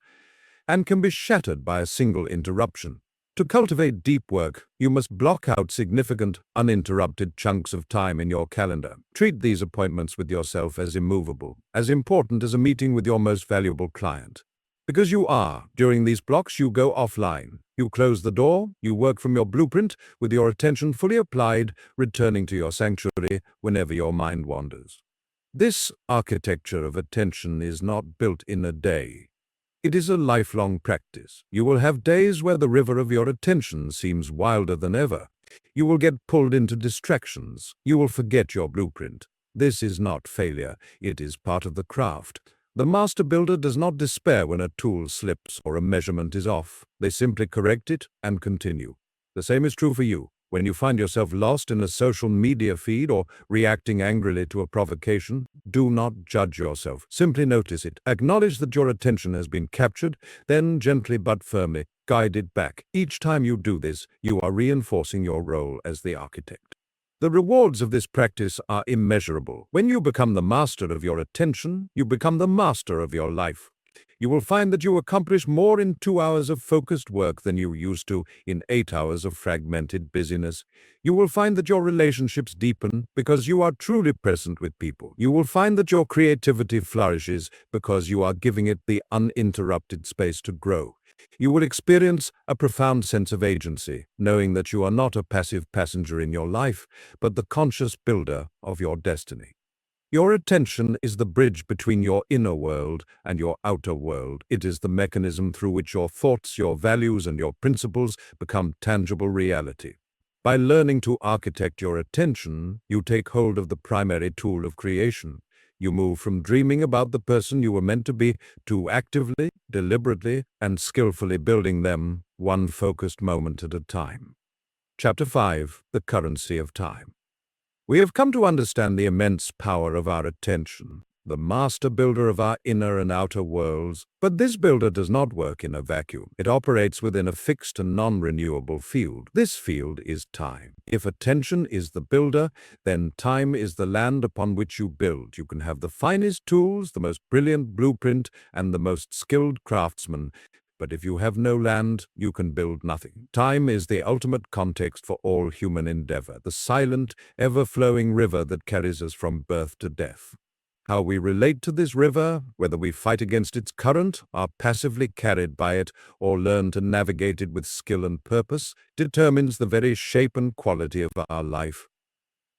and can be shattered by a single interruption. To cultivate deep work, you must block out significant, uninterrupted chunks of time in your calendar. Treat these appointments with yourself as immovable, as important as a meeting with your most valuable client. Because you are, during these blocks, you go offline. You close the door, you work from your blueprint with your attention fully applied, returning to your sanctuary whenever your mind wanders. This architecture of attention is not built in a day. It is a lifelong practice. You will have days where the river of your attention seems wilder than ever. You will get pulled into distractions. You will forget your blueprint. This is not failure. It is part of the craft. The master builder does not despair when a tool slips or a measurement is off. They simply correct it and continue. The same is true for you. When you find yourself lost in a social media feed or reacting angrily to a provocation, do not judge yourself. Simply notice it. Acknowledge that your attention has been captured, then gently but firmly guide it back. Each time you do this, you are reinforcing your role as the architect. The rewards of this practice are immeasurable. When you become the master of your attention, you become the master of your life. You will find that you accomplish more in 2 hours of focused work than you used to in 8 hours of fragmented busyness. You will find that your relationships deepen because you are truly present with people. You will find that your creativity flourishes because you are giving it the uninterrupted space to grow. You will experience a profound sense of agency, knowing that you are not a passive passenger in your life, but the conscious builder of your destiny. Your attention is the bridge between your inner world and your outer world. It is the mechanism through which your thoughts, your values, and your principles become tangible reality. By learning to architect your attention, you take hold of the primary tool of creation. You move from dreaming about the person you were meant to be to actively, deliberately, and skillfully building them, one focused moment at a time. Chapter 5: The Currency of Time. We have come to understand the immense power of our attention, the master builder of our inner and outer worlds. But this builder does not work in a vacuum. It operates within a fixed and non-renewable field. This field is time. If attention is the builder, then time is the land upon which you build. You can have the finest tools, the most brilliant blueprint, and the most skilled craftsman. But if you have no land, you can build nothing. Time is the ultimate context for all human endeavor, the silent, ever-flowing river that carries us from birth to death. How we relate to this river, whether we fight against its current, are passively carried by it, or learn to navigate it with skill and purpose, determines the very shape and quality of our life.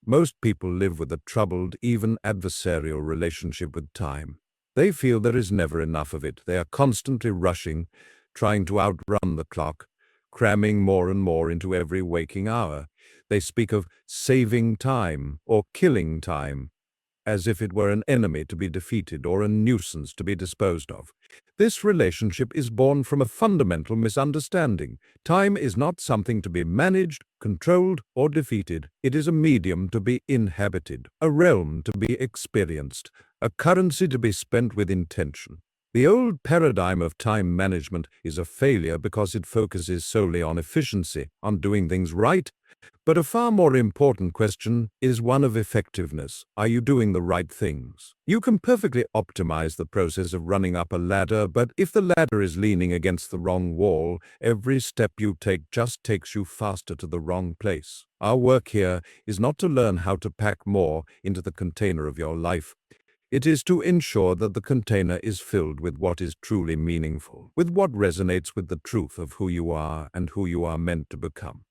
Most people live with a troubled, even adversarial relationship with time. They feel there is never enough of it. They are constantly rushing, trying to outrun the clock, cramming more and more into every waking hour. They speak of saving time or killing time, as if it were an enemy to be defeated or a nuisance to be disposed of. This relationship is born from a fundamental misunderstanding. Time is not something to be managed, controlled, or defeated. It is a medium to be inhabited, a realm to be experienced, a currency to be spent with intention. The old paradigm of time management is a failure because it focuses solely on efficiency, on doing things right. But a far more important question is one of effectiveness. Are you doing the right things? You can perfectly optimize the process of running up a ladder, but if the ladder is leaning against the wrong wall, every step you take just takes you faster to the wrong place. Our work here is not to learn how to pack more into the container of your life. It is to ensure that the container is filled with what is truly meaningful, with what resonates with the truth of who you are and who you are meant to become.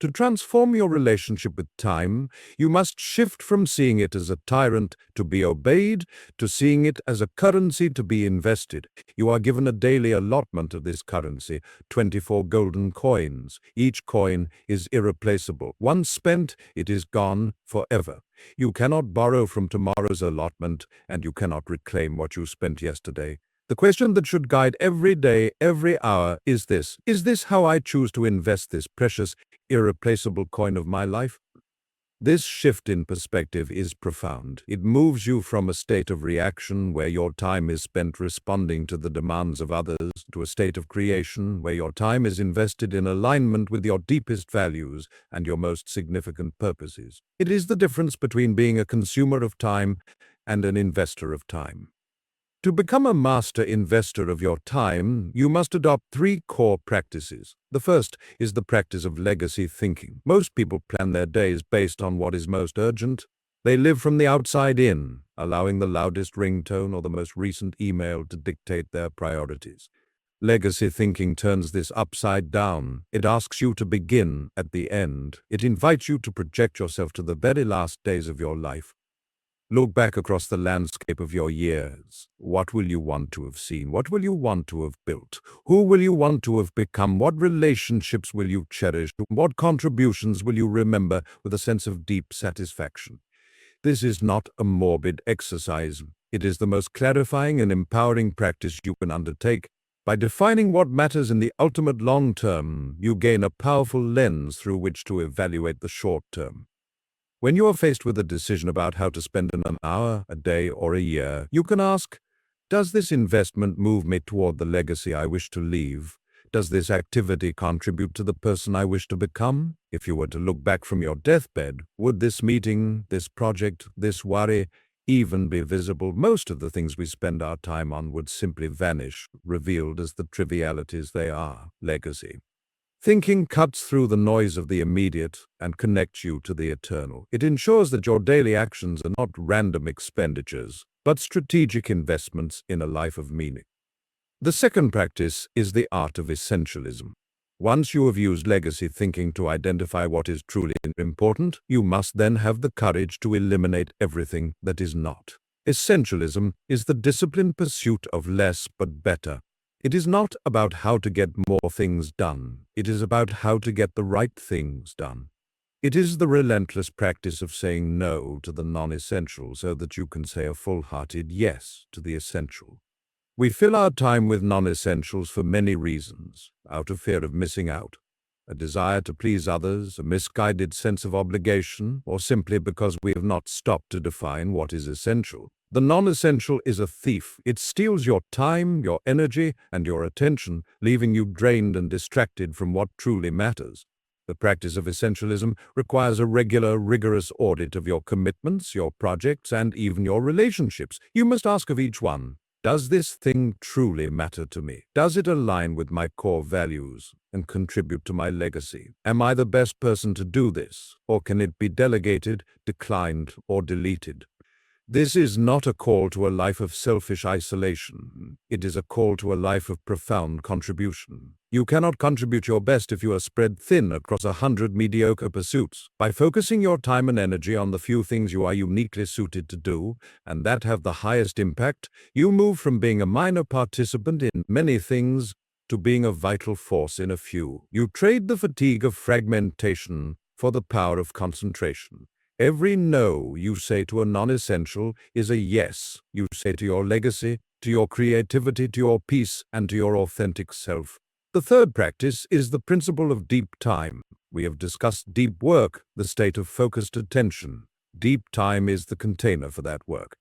To transform your relationship with time, you must shift from seeing it as a tyrant to be obeyed to seeing it as a currency to be invested. You are given a daily allotment of this currency, 24 golden coins. Each coin is irreplaceable. Once spent, it is gone forever. You cannot borrow from tomorrow's allotment, and you cannot reclaim what you spent yesterday. The question that should guide every day, every hour is this: is this how I choose to invest this precious, irreplaceable coin of my life? This shift in perspective is profound. It moves you from a state of reaction where your time is spent responding to the demands of others to a state of creation where your time is invested in alignment with your deepest values and your most significant purposes. It is the difference between being a consumer of time and an investor of time. To become a master investor of your time, you must adopt 3 core practices. The first is the practice of legacy thinking. Most people plan their days based on what is most urgent. They live from the outside in, allowing the loudest ringtone or the most recent email to dictate their priorities. Legacy thinking turns this upside down. It asks you to begin at the end. It invites you to project yourself to the very last days of your life. Look back across the landscape of your years. What will you want to have seen? What will you want to have built? Who will you want to have become? What relationships will you cherish? What contributions will you remember with a sense of deep satisfaction? This is not a morbid exercise. It is the most clarifying and empowering practice you can undertake. By defining what matters in the ultimate long term, you gain a powerful lens through which to evaluate the short term. When you are faced with a decision about how to spend an hour, a day, or a year, you can ask, does this investment move me toward the legacy I wish to leave? Does this activity contribute to the person I wish to become? If you were to look back from your deathbed, would this meeting, this project, this worry even be visible? Most of the things we spend our time on would simply vanish, revealed as the trivialities they are, legacy. Thinking cuts through the noise of the immediate and connects you to the eternal. It ensures that your daily actions are not random expenditures, but strategic investments in a life of meaning. The second practice is the art of essentialism. Once you have used legacy thinking to identify what is truly important, you must then have the courage to eliminate everything that is not. Essentialism is the disciplined pursuit of less but better. It is not about how to get more things done. It is about how to get the right things done. It is the relentless practice of saying no to the non-essential so that you can say a full-hearted yes to the essential. We fill our time with non-essentials for many reasons, out of fear of missing out, a desire to please others, a misguided sense of obligation, or simply because we have not stopped to define what is essential. The non-essential is a thief. It steals your time, your energy, and your attention, leaving you drained and distracted from what truly matters. The practice of essentialism requires a regular, rigorous audit of your commitments, your projects, and even your relationships. You must ask of each one, does this thing truly matter to me? Does it align with my core values and contribute to my legacy? Am I the best person to do this, or can it be delegated, declined, or deleted? This is not a call to a life of selfish isolation. It is a call to a life of profound contribution. You cannot contribute your best if you are spread thin across 100 mediocre pursuits. By focusing your time and energy on the few things you are uniquely suited to do, and that have the highest impact, you move from being a minor participant in many things to being a vital force in a few. You trade the fatigue of fragmentation for the power of concentration. Every no you say to a non-essential is a yes you say to your legacy, to your creativity, to your peace, and to your authentic self. The third practice is the principle of deep time. We have discussed deep work, the state of focused attention. Deep time is the container for that work.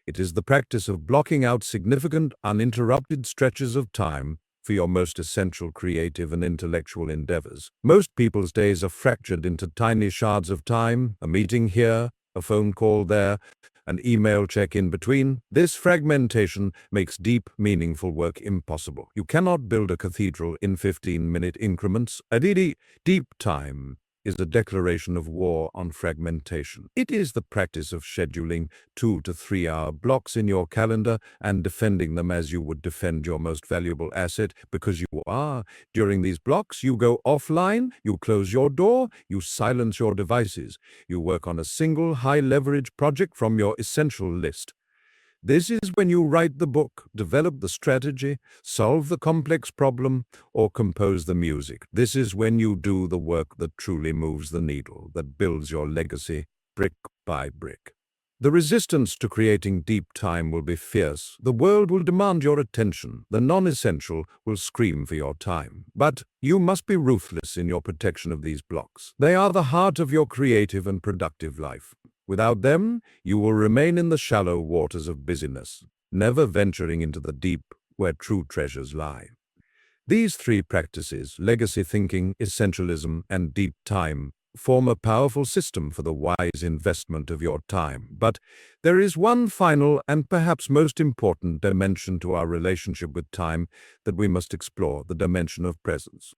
It is the practice of blocking out significant, uninterrupted stretches of time for your most essential creative and intellectual endeavors. Most people's days are fractured into tiny shards of time, a meeting here, a phone call there, an email check in between. This fragmentation makes deep, meaningful work impossible. You cannot build a cathedral in 15-minute increments. Deep time is a declaration of war on fragmentation. It is the practice of scheduling 2 to 3 hour blocks in your calendar and defending them as you would defend your most valuable asset, because you are. During these blocks, you go offline, you close your door, you silence your devices, you work on a single high-leverage project from your essential list. This is when you write the book, develop the strategy, solve the complex problem, or compose the music. This is when you do the work that truly moves the needle, that builds your legacy brick by brick. The resistance to creating deep time will be fierce. The world will demand your attention. The non-essential will scream for your time. But you must be ruthless in your protection of these blocks. They are the heart of your creative and productive life. Without them, you will remain in the shallow waters of busyness, never venturing into the deep where true treasures lie. These three practices, legacy thinking, essentialism, and deep time, form a powerful system for the wise investment of your time. But there is one final and perhaps most important dimension to our relationship with time that we must explore, the dimension of presence.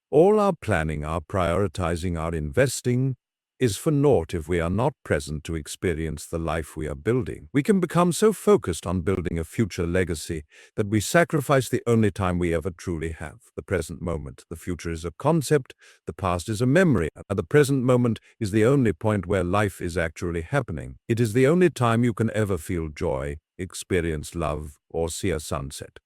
All our planning, our prioritizing, our investing is for naught if we are not present to experience the life we are building. We can become so focused on building a future legacy that we sacrifice the only time we ever truly have, the present moment. The future is a concept, the past is a memory, and the present moment is the only point where life is actually happening. It is the only time you can ever feel joy, experience love, or see a sunset.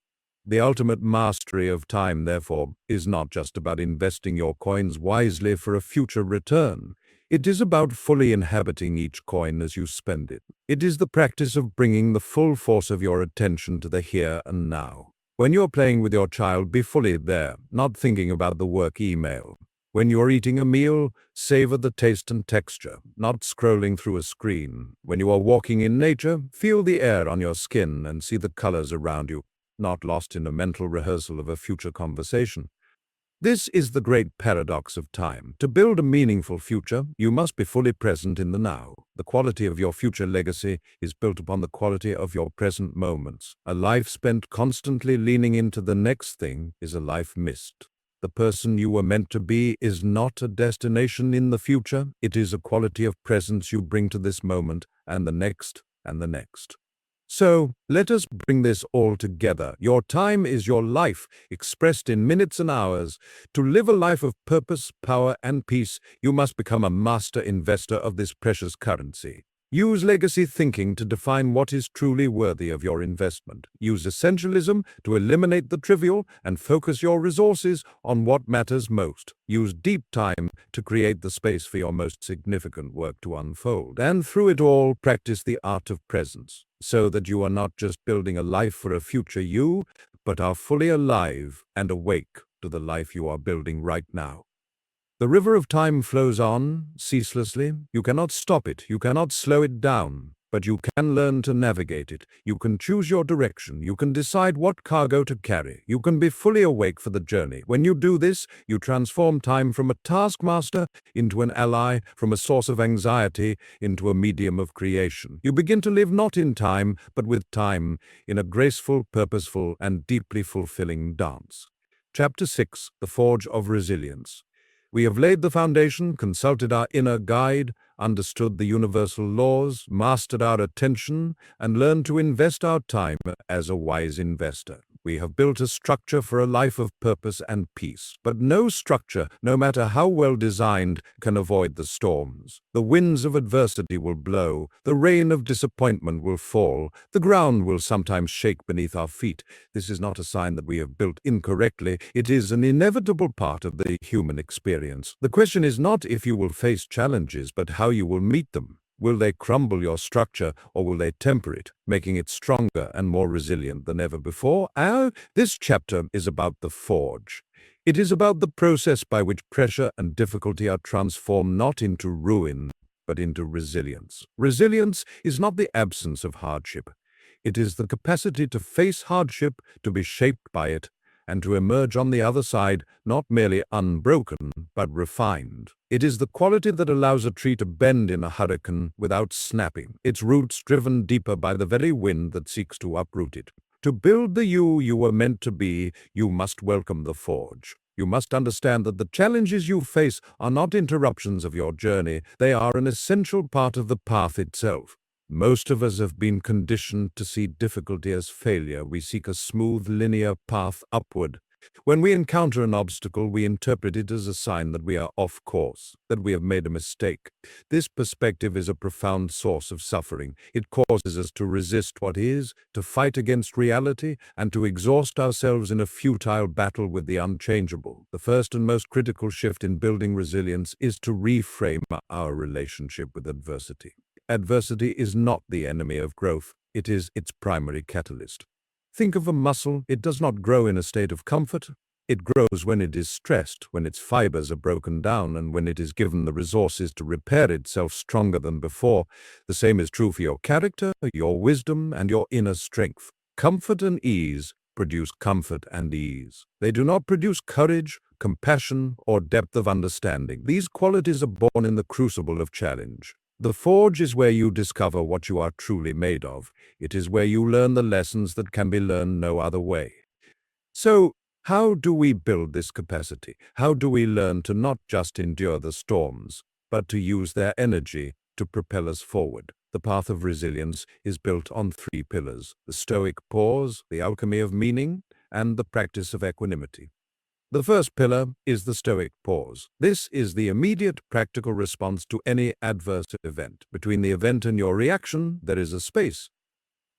The ultimate mastery of time, therefore, is not just about investing your coins wisely for a future return. It is about fully inhabiting each coin as you spend it. It is the practice of bringing the full force of your attention to the here and now. When you're playing with your child, be fully there, not thinking about the work email. When you're eating a meal, savor the taste and texture, not scrolling through a screen. When you are walking in nature, feel the air on your skin and see the colors around you, not lost in a mental rehearsal of a future conversation. This is the great paradox of time. To build a meaningful future, you must be fully present in the now. The quality of your future legacy is built upon the quality of your present moments. A life spent constantly leaning into the next thing is a life missed. The person you were meant to be is not a destination in the future. It is a quality of presence you bring to this moment and the next and the next. So, let us bring this all together. Your time is your life, expressed in minutes and hours. To live a life of purpose, power, and peace, you must become a master investor of this precious currency. Use legacy thinking to define what is truly worthy of your investment. Use essentialism to eliminate the trivial and focus your resources on what matters most. Use deep time to create the space for your most significant work to unfold. And through it all, practice the art of presence, so that you are not just building a life for a future you, but are fully alive and awake to the life you are building right now. The river of time flows on, ceaselessly. You cannot stop it, you cannot slow it down, but you can learn to navigate it. You can choose your direction, you can decide what cargo to carry, you can be fully awake for the journey. When you do this, you transform time from a taskmaster into an ally, from a source of anxiety into a medium of creation. You begin to live not in time, but with time, in a graceful, purposeful, and deeply fulfilling dance. Chapter 6: The Forge of Resilience. We have laid the foundation, consulted our inner guide, understood the universal laws, mastered our attention, and learned to invest our time as a wise investor. We have built a structure for a life of purpose and peace. But no structure, no matter how well designed, can avoid the storms. The winds of adversity will blow, the rain of disappointment will fall, the ground will sometimes shake beneath our feet. This is not a sign that we have built incorrectly. It is an inevitable part of the human experience. The question is not if you will face challenges, but how you will meet them. Will they crumble your structure, or will they temper it, making it stronger and more resilient than ever before? This chapter is about the forge. It is about the process by which pressure and difficulty are transformed not into ruin, but into resilience. Resilience is not the absence of hardship. It is the capacity to face hardship, to be shaped by it, and to emerge on the other side not merely unbroken, but refined. It is the quality that allows a tree to bend in a hurricane without snapping, its roots driven deeper by the very wind that seeks to uproot it. To build the you were meant to be, you must welcome the forge. You must understand that the challenges you face are not interruptions of your journey, they are an essential part of the path itself. Most of us have been conditioned to see difficulty as failure. We seek a smooth, linear path upward. When we encounter an obstacle, we interpret it as a sign that we are off course, that we have made a mistake. This perspective is a profound source of suffering. It causes us to resist what is, to fight against reality, and to exhaust ourselves in a futile battle with the unchangeable. The first and most critical shift in building resilience is to reframe our relationship with adversity. Adversity is not the enemy of growth, it is its primary catalyst. Think of a muscle. It does not grow in a state of comfort. It grows when it is stressed, when its fibers are broken down, and when it is given the resources to repair itself stronger than before. The same is true for your character, your wisdom, and your inner strength. Comfort and ease produce comfort and ease. They do not produce courage, compassion, or depth of understanding. These qualities are born in the crucible of challenge. The forge is where you discover what you are truly made of. It is where you learn the lessons that can be learned no other way. So, how do we build this capacity? How do we learn to not just endure the storms, but to use their energy to propel us forward? The path of resilience is built on 3 pillars: the stoic pause, the alchemy of meaning, and the practice of equanimity. The first pillar is the stoic pause. This is the immediate practical response to any adverse event. Between the event and your reaction, there is a space.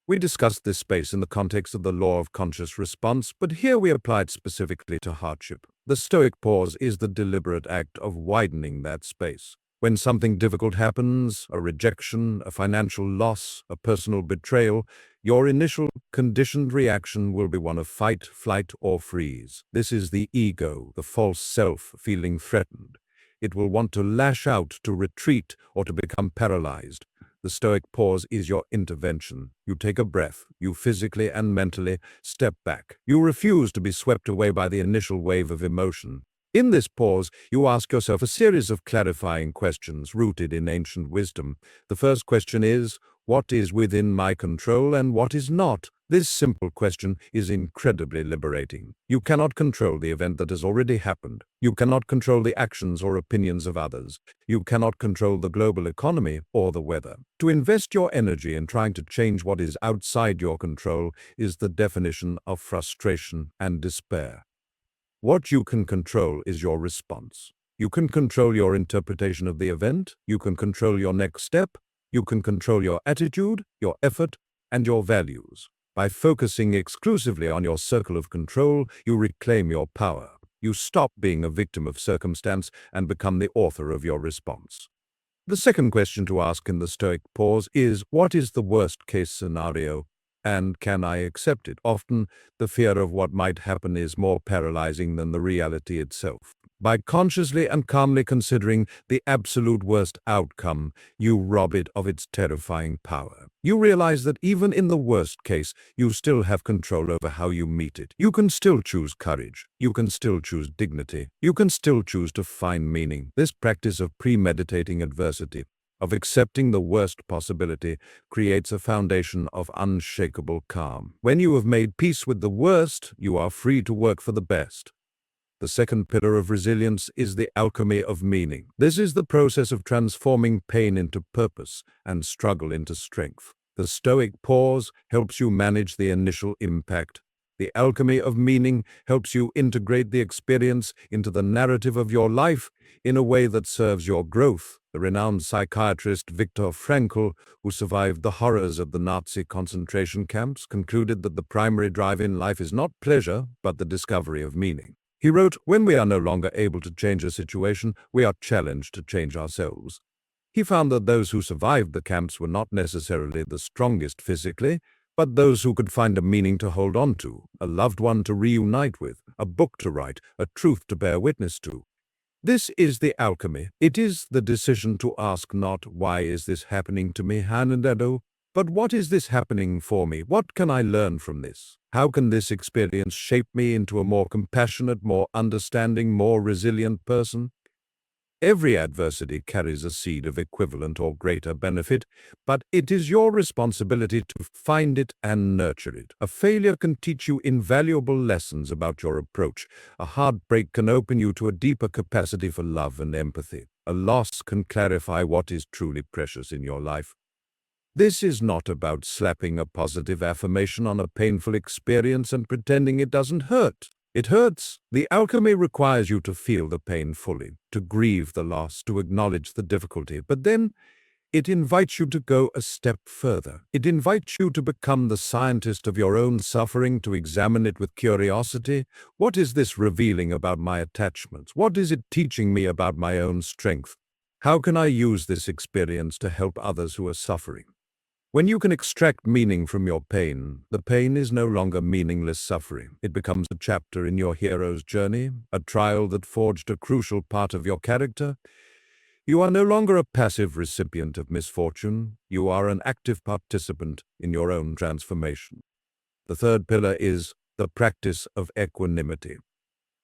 We discussed this space in the context of the law of conscious response, but here we apply it specifically to hardship. The stoic pause is the deliberate act of widening that space. When something difficult happens, a rejection, a financial loss, a personal betrayal, Your initial conditioned reaction will be one of fight, flight, or freeze. This is the ego, the false self, feeling threatened. It will want to lash out, to retreat, or to become paralyzed. The stoic pause is your intervention. You take a breath. You physically and mentally step back. You refuse to be swept away by the initial wave of emotion. In this pause, you ask yourself a series of clarifying questions rooted in ancient wisdom. The first question is, what is within my control and what is not? This simple question is incredibly liberating. You cannot control the event that has already happened. You cannot control the actions or opinions of others. You cannot control the global economy or the weather. To invest your energy in trying to change what is outside your control is the definition of frustration and despair. What you can control is your response. You can control your interpretation of the event. You can control your next step. You can control your attitude, your effort, and your values. By focusing exclusively on your circle of control, you reclaim your power. You stop being a victim of circumstance and become the author of your response. The second question to ask in the stoic pause is, what is the worst-case scenario, and can I accept it? Often, the fear of what might happen is more paralyzing than the reality itself. By consciously and calmly considering the absolute worst outcome, you rob it of its terrifying power. You realize that even in the worst case, you still have control over how you meet it. You can still choose courage. You can still choose dignity. You can still choose to find meaning. This practice of premeditating adversity, of accepting the worst possibility, creates a foundation of unshakable calm. When you have made peace with the worst, you are free to work for the best. The second pillar of resilience is the alchemy of meaning. This is the process of transforming pain into purpose and struggle into strength. The stoic pause helps you manage the initial impact. The alchemy of meaning helps you integrate the experience into the narrative of your life in a way that serves your growth. The renowned psychiatrist Viktor Frankl, who survived the horrors of the Nazi concentration camps, concluded that the primary drive in life is not pleasure, but the discovery of meaning. He wrote, "When we are no longer able to change a situation, we are challenged to change ourselves." He found that those who survived the camps were not necessarily the strongest physically, but those who could find a meaning to hold on to, a loved one to reunite with, a book to write, a truth to bear witness to. This is the alchemy. It is the decision to ask not, why is this happening to me, Hanandado, but what is this happening for me? What can I learn from this? How can this experience shape me into a more compassionate, more understanding, more resilient person? Every adversity carries a seed of equivalent or greater benefit, but it is your responsibility to find it and nurture it. A failure can teach you invaluable lessons about your approach. A heartbreak can open you to a deeper capacity for love and empathy. A loss can clarify what is truly precious in your life. This is not about slapping a positive affirmation on a painful experience and pretending it doesn't hurt. It hurts. The alchemy requires you to feel the pain fully, to grieve the loss, to acknowledge the difficulty, but then it invites you to go a step further. It invites you to become the scientist of your own suffering, to examine it with curiosity. What is this revealing about my attachments? What is it teaching me about my own strength? How can I use this experience to help others who are suffering? When you can extract meaning from your pain, the pain is no longer meaningless suffering. It becomes a chapter in your hero's journey, a trial that forged a crucial part of your character. You are no longer a passive recipient of misfortune. You are an active participant in your own transformation. The third pillar is the practice of equanimity.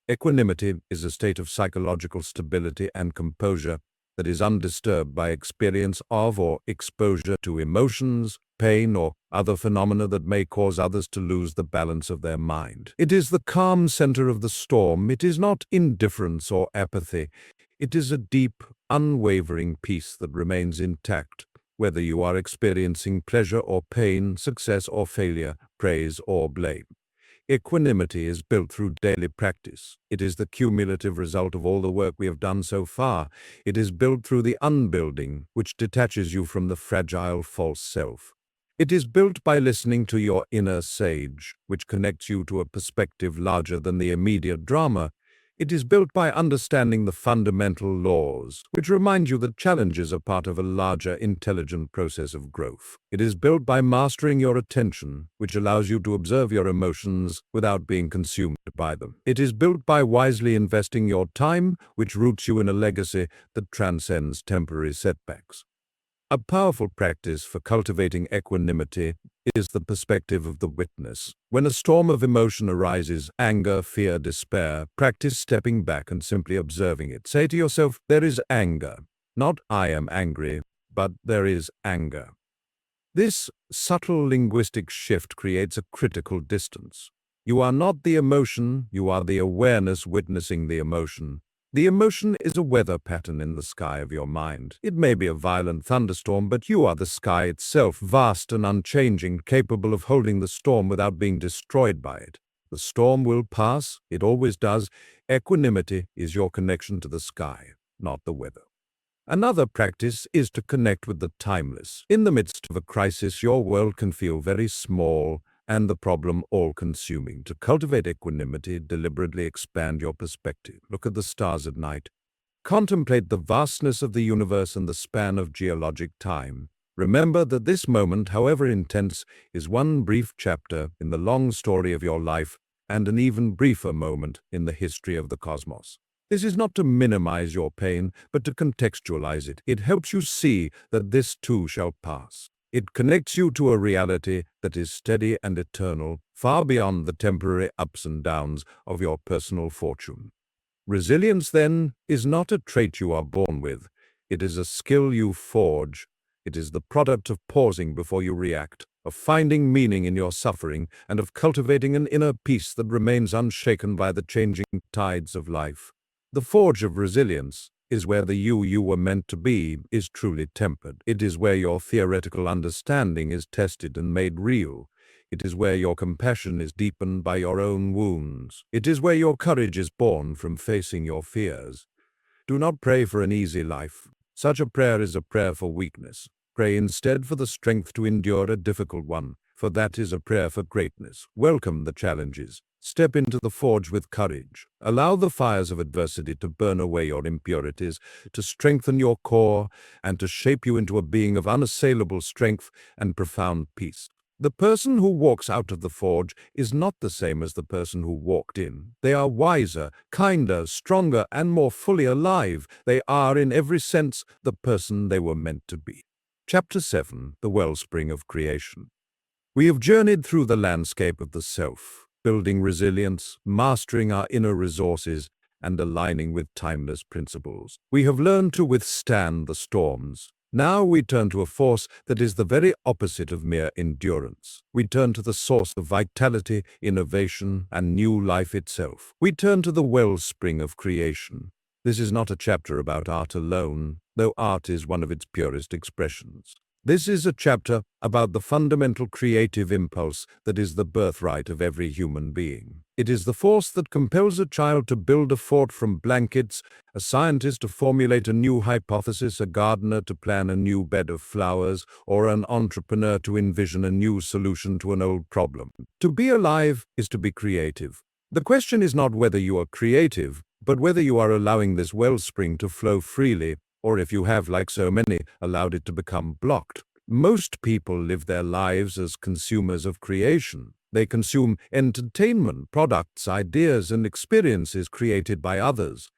Equanimity is a state of psychological stability and composure that is undisturbed by experience of or exposure to emotions, pain, or other phenomena that may cause others to lose the balance of their mind. It is the calm center of the storm. It is not indifference or apathy. It is a deep, unwavering peace that remains intact, whether you are experiencing pleasure or pain, success or failure, praise or blame. Equanimity is built through daily practice. It is the cumulative result of all the work we have done so far. It is built through the unbuilding, which detaches you from the fragile false self. It is built by listening to your inner sage, which connects you to a perspective larger than the immediate drama. It is built by understanding the fundamental laws, which remind you that challenges are part of a larger, intelligent process of growth. It is built by mastering your attention, which allows you to observe your emotions without being consumed by them. It is built by wisely investing your time, which roots you in a legacy that transcends temporary setbacks. A powerful practice for cultivating equanimity is the perspective of the witness. When a storm of emotion arises, anger, fear, despair, practice stepping back and simply observing it. Say to yourself, there is anger. Not I am angry, but there is anger. This subtle linguistic shift creates a critical distance. You are not the emotion, you are the awareness witnessing the emotion. The emotion is a weather pattern in the sky of your mind. It may be a violent thunderstorm, but you are the sky itself, vast and unchanging, capable of holding the storm without being destroyed by it. The storm will pass, it always does. Equanimity is your connection to the sky, not the weather. Another practice is to connect with the timeless. In the midst of a crisis, your world can feel very small and the problem all-consuming. To cultivate equanimity, deliberately expand your perspective. Look at the stars at night. Contemplate the vastness of the universe and the span of geologic time. Remember that this moment, however intense, is one brief chapter in the long story of your life and an even briefer moment in the history of the cosmos. This is not to minimize your pain, but to contextualize it. It helps you see that this too shall pass. It connects you to a reality that is steady and eternal, far beyond the temporary ups and downs of your personal fortune. Resilience, then, is not a trait you are born with. It is a skill you forge. It is the product of pausing before you react, of finding meaning in your suffering, and of cultivating an inner peace that remains unshaken by the changing tides of life. The forge of resilience is where the you were meant to be is truly tempered. It is where your theoretical understanding is tested and made real. It is where your compassion is deepened by your own wounds. It is where your courage is born from facing your fears. Do not pray for an easy life. Such a prayer is a prayer for weakness. Pray instead for the strength to endure a difficult one, for that is a prayer for greatness. Welcome the challenges. Step into the forge with courage. Allow the fires of adversity to burn away your impurities, to strengthen your core, and to shape you into a being of unassailable strength and profound peace. The person who walks out of the forge is not the same as the person who walked in. They are wiser, kinder, stronger, and more fully alive. They are, in every sense, the person they were meant to be. Chapter 7. The Wellspring of Creation. We have journeyed through the landscape of the self, building resilience, mastering our inner resources, and aligning with timeless principles. We have learned to withstand the storms. Now we turn to a force that is the very opposite of mere endurance. We turn to the source of vitality, innovation, and new life itself. We turn to the wellspring of creation. This is not a chapter about art alone, though art is one of its purest expressions. This is a chapter about the fundamental creative impulse that is the birthright of every human being. It is the force that compels a child to build a fort from blankets, a scientist to formulate a new hypothesis, a gardener to plan a new bed of flowers, or an entrepreneur to envision a new solution to an old problem. To be alive is to be creative. The question is not whether you are creative, but whether you are allowing this wellspring to flow freely, or if you have, like so many, allowed it to become blocked. Most people live their lives as consumers of creation. They consume entertainment, products, ideas, and experiences created by others.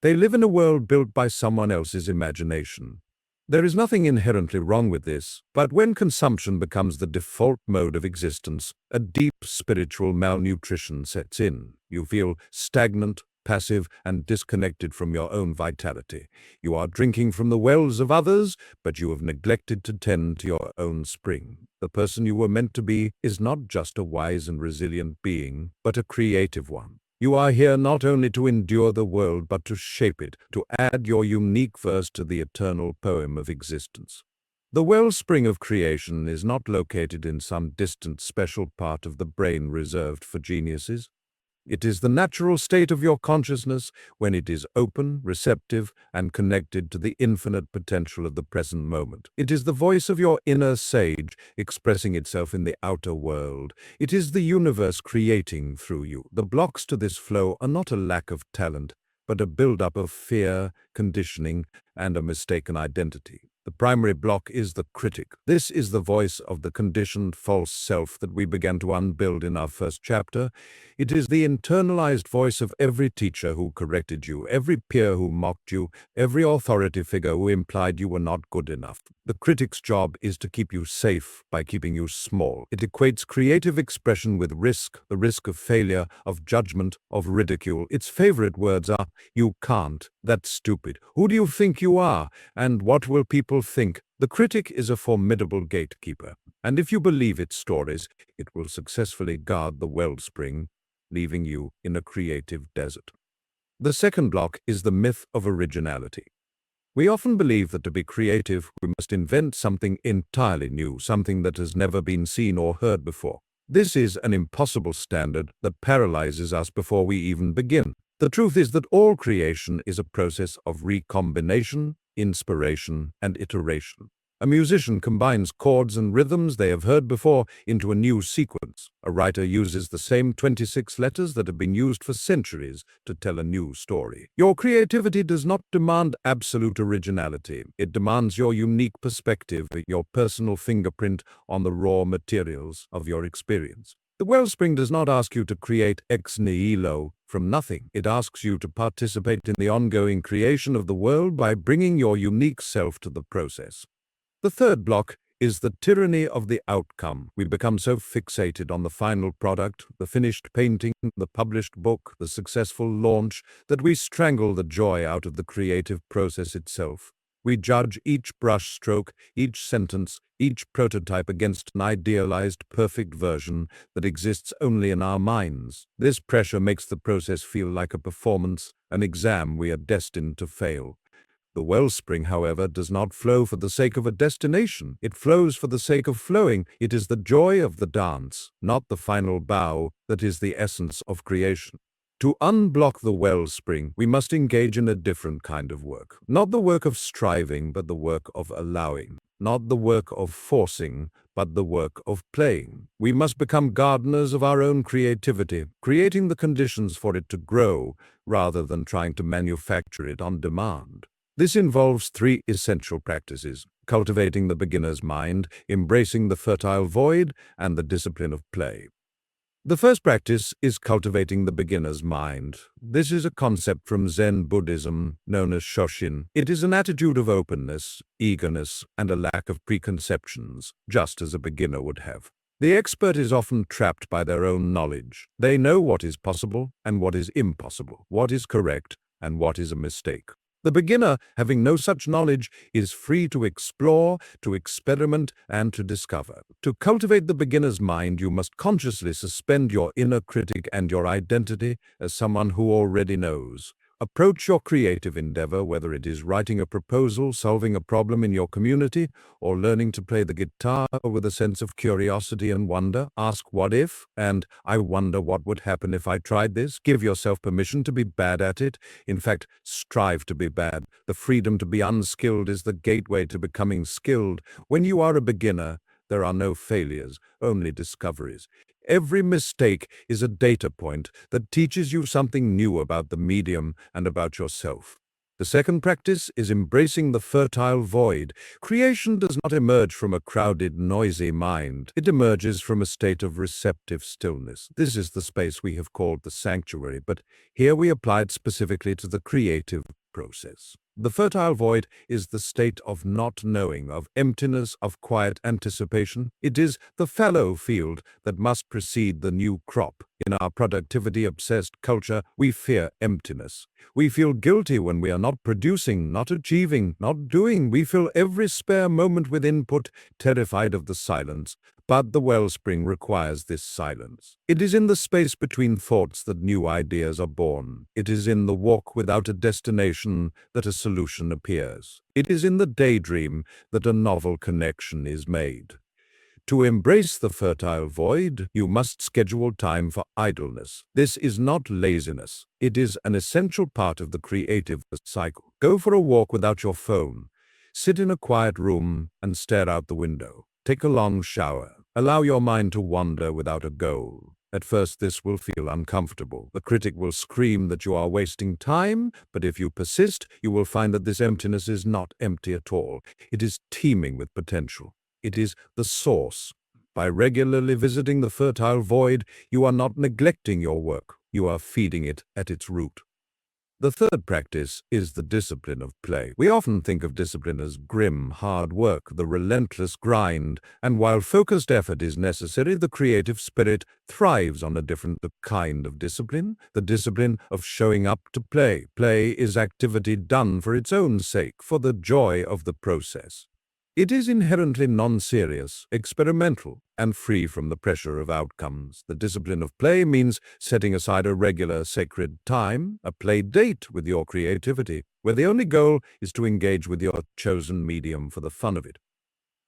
They live in a world built by someone else's imagination. There is nothing inherently wrong with this, but when consumption becomes the default mode of existence, a deep spiritual malnutrition sets in. You feel stagnant, passive, and disconnected from your own vitality. You are drinking from the wells of others, but you have neglected to tend to your own spring. The person you were meant to be is not just a wise and resilient being, but a creative one. You are here not only to endure the world, but to shape it, to add your unique verse to the eternal poem of existence. The wellspring of creation is not located in some distant special part of the brain reserved for geniuses. It is the natural state of your consciousness when it is open, receptive, and connected to the infinite potential of the present moment. It is the voice of your inner sage expressing itself in the outer world. It is the universe creating through you. The blocks to this flow are not a lack of talent, but a buildup of fear, conditioning, and a mistaken identity. The primary block is the critic. This is the voice of the conditioned false self that we began to unbuild in our first chapter. It is the internalized voice of every teacher who corrected you, every peer who mocked you, every authority figure who implied you were not good enough. The critic's job is to keep you safe by keeping you small. It equates creative expression with risk, the risk of failure, of judgment, of ridicule. Its favorite words are, "You can't, that's stupid, who do you think you are, and what will people think?" The critic is a formidable gatekeeper, and if you believe its stories, it will successfully guard the wellspring, leaving you in a creative desert. The second block is the myth of originality. We often believe that to be creative, we must invent something entirely new, something that has never been seen or heard before. This is an impossible standard that paralyzes us before we even begin. The truth is that all creation is a process of recombination, inspiration, and iteration. A musician combines chords and rhythms they have heard before into a new sequence. A writer uses the same 26 letters that have been used for centuries to tell a new story. Your creativity does not demand absolute originality. It demands your unique perspective, your personal fingerprint on the raw materials of your experience. The wellspring does not ask you to create ex nihilo from nothing. It asks you to participate in the ongoing creation of the world by bringing your unique self to the process. The third block is the tyranny of the outcome. We become so fixated on the final product, the finished painting, the published book, the successful launch, that we strangle the joy out of the creative process itself. We judge each brushstroke, each sentence, each prototype against an idealized, perfect version that exists only in our minds. This pressure makes the process feel like a performance, an exam we are destined to fail. The wellspring, however, does not flow for the sake of a destination. It flows for the sake of flowing. It is the joy of the dance, not the final bow, that is the essence of creation. To unblock the wellspring, we must engage in a different kind of work. Not the work of striving, but the work of allowing. Not the work of forcing, but the work of playing. We must become gardeners of our own creativity, creating the conditions for it to grow, rather than trying to manufacture it on demand. This involves three essential practices: cultivating the beginner's mind, embracing the fertile void, and the discipline of play. The first practice is cultivating the beginner's mind. This is a concept from Zen Buddhism known as Shoshin. It is an attitude of openness, eagerness, and a lack of preconceptions, just as a beginner would have. The expert is often trapped by their own knowledge. They know what is possible and what is impossible, what is correct and what is a mistake. The beginner, having no such knowledge, is free to explore, to experiment, and to discover. To cultivate the beginner's mind, you must consciously suspend your inner critic and your identity as someone who already knows. Approach your creative endeavor, whether it is writing a proposal, solving a problem in your community, or learning to play the guitar, with a sense of curiosity and wonder. Ask what if, and I wonder what would happen if I tried this. Give yourself permission to be bad at it. In fact, strive to be bad. The freedom to be unskilled is the gateway to becoming skilled. When you are a beginner, there are no failures, only discoveries. Every mistake is a data point that teaches you something new about the medium and about yourself. The second practice is embracing the fertile void. Creation does not emerge from a crowded, noisy mind. It emerges from a state of receptive stillness. This is the space we have called the sanctuary, but here we apply it specifically to the creative process. The fertile void is the state of not knowing, of emptiness, of quiet anticipation. It is the fallow field that must precede the new crop. In our productivity-obsessed culture, we fear emptiness. We feel guilty when we are not producing, not achieving, not doing. We fill every spare moment with input, terrified of the silence. But the wellspring requires this silence. It is in the space between thoughts that new ideas are born. It is in the walk without a destination that a solution appears. It is in the daydream that a novel connection is made. To embrace the fertile void, you must schedule time for idleness. This is not laziness. It is an essential part of the creative cycle. Go for a walk without your phone. Sit in a quiet room and stare out the window. Take a long shower. Allow your mind to wander without a goal. At first, this will feel uncomfortable. The critic will scream that you are wasting time, but if you persist, you will find that this emptiness is not empty at all. It is teeming with potential. It is the source. By regularly visiting the fertile void, you are not neglecting your work. You are feeding it at its root. The third practice is the discipline of play. We often think of discipline as grim, hard work, the relentless grind, and while focused effort is necessary, the creative spirit thrives on a different kind of discipline, the discipline of showing up to play. Play is activity done for its own sake, for the joy of the process. It is inherently non-serious, experimental, and free from the pressure of outcomes. The discipline of play means setting aside a regular sacred time, a play date with your creativity, where the only goal is to engage with your chosen medium for the fun of it.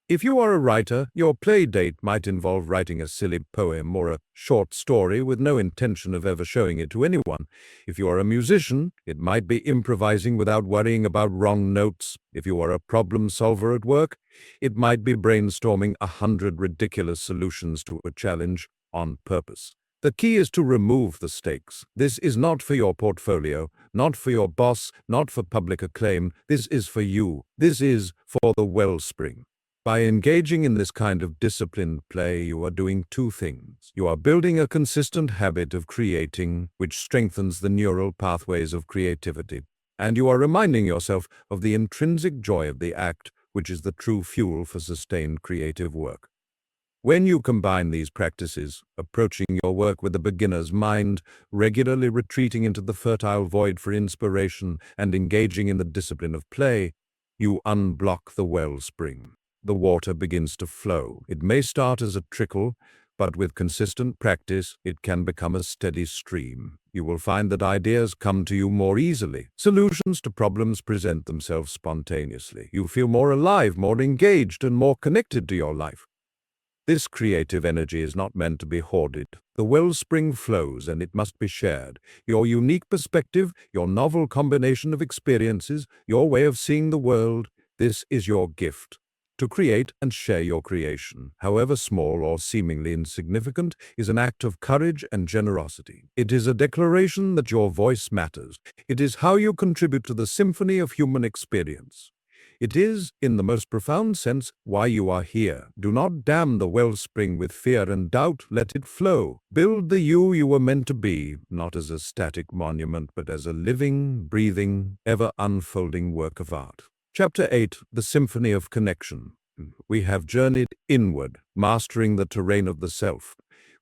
If you are a writer, your play date might involve writing a silly poem or a short story with no intention of ever showing it to anyone. If you are a musician, it might be improvising without worrying about wrong notes. If you are a problem solver at work, it might be brainstorming 100 ridiculous solutions to a challenge on purpose. The key is to remove the stakes. This is not for your portfolio, not for your boss, not for public acclaim. This is for you. This is for the wellspring. By engaging in this kind of disciplined play, you are doing two things. You are building a consistent habit of creating, which strengthens the neural pathways of creativity. And you are reminding yourself of the intrinsic joy of the act, which is the true fuel for sustained creative work. When you combine these practices, approaching your work with a beginner's mind, regularly retreating into the fertile void for inspiration, and engaging in the discipline of play, you unblock the wellspring. The water begins to flow. It may start as a trickle, but with consistent practice, it can become a steady stream. You will find that ideas come to you more easily. Solutions to problems present themselves spontaneously. You feel more alive, more engaged, and more connected to your life. This creative energy is not meant to be hoarded. The wellspring flows and it must be shared. Your unique perspective, your novel combination of experiences, your way of seeing the world, this is your gift. To create and share your creation, however small or seemingly insignificant, is an act of courage and generosity. It is a declaration that your voice matters. It is how you contribute to the symphony of human experience. It is, in the most profound sense, why you are here. Do not dam the wellspring with fear and doubt. Let it flow. Build the you were meant to be, not as a static monument, but as a living, breathing, ever-unfolding work of art. Chapter 8, The Symphony of Connection. We have journeyed inward, mastering the terrain of the self.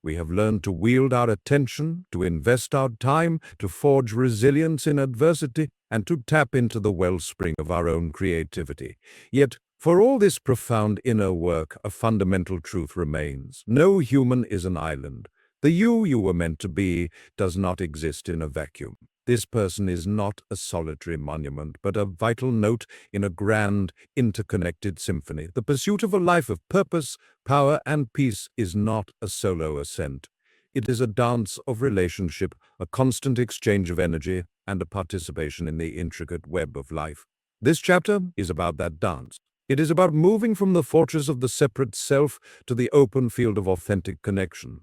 We have learned to wield our attention, to invest our time, to forge resilience in adversity, and to tap into the wellspring of our own creativity. Yet, for all this profound inner work, a fundamental truth remains. No human is an island. The you were meant to be does not exist in a vacuum. This person is not a solitary monument, but a vital note in a grand, interconnected symphony. The pursuit of a life of purpose, power, and peace is not a solo ascent. It is a dance of relationship, a constant exchange of energy, and a participation in the intricate web of life. This chapter is about that dance. It is about moving from the fortress of the separate self to the open field of authentic connection.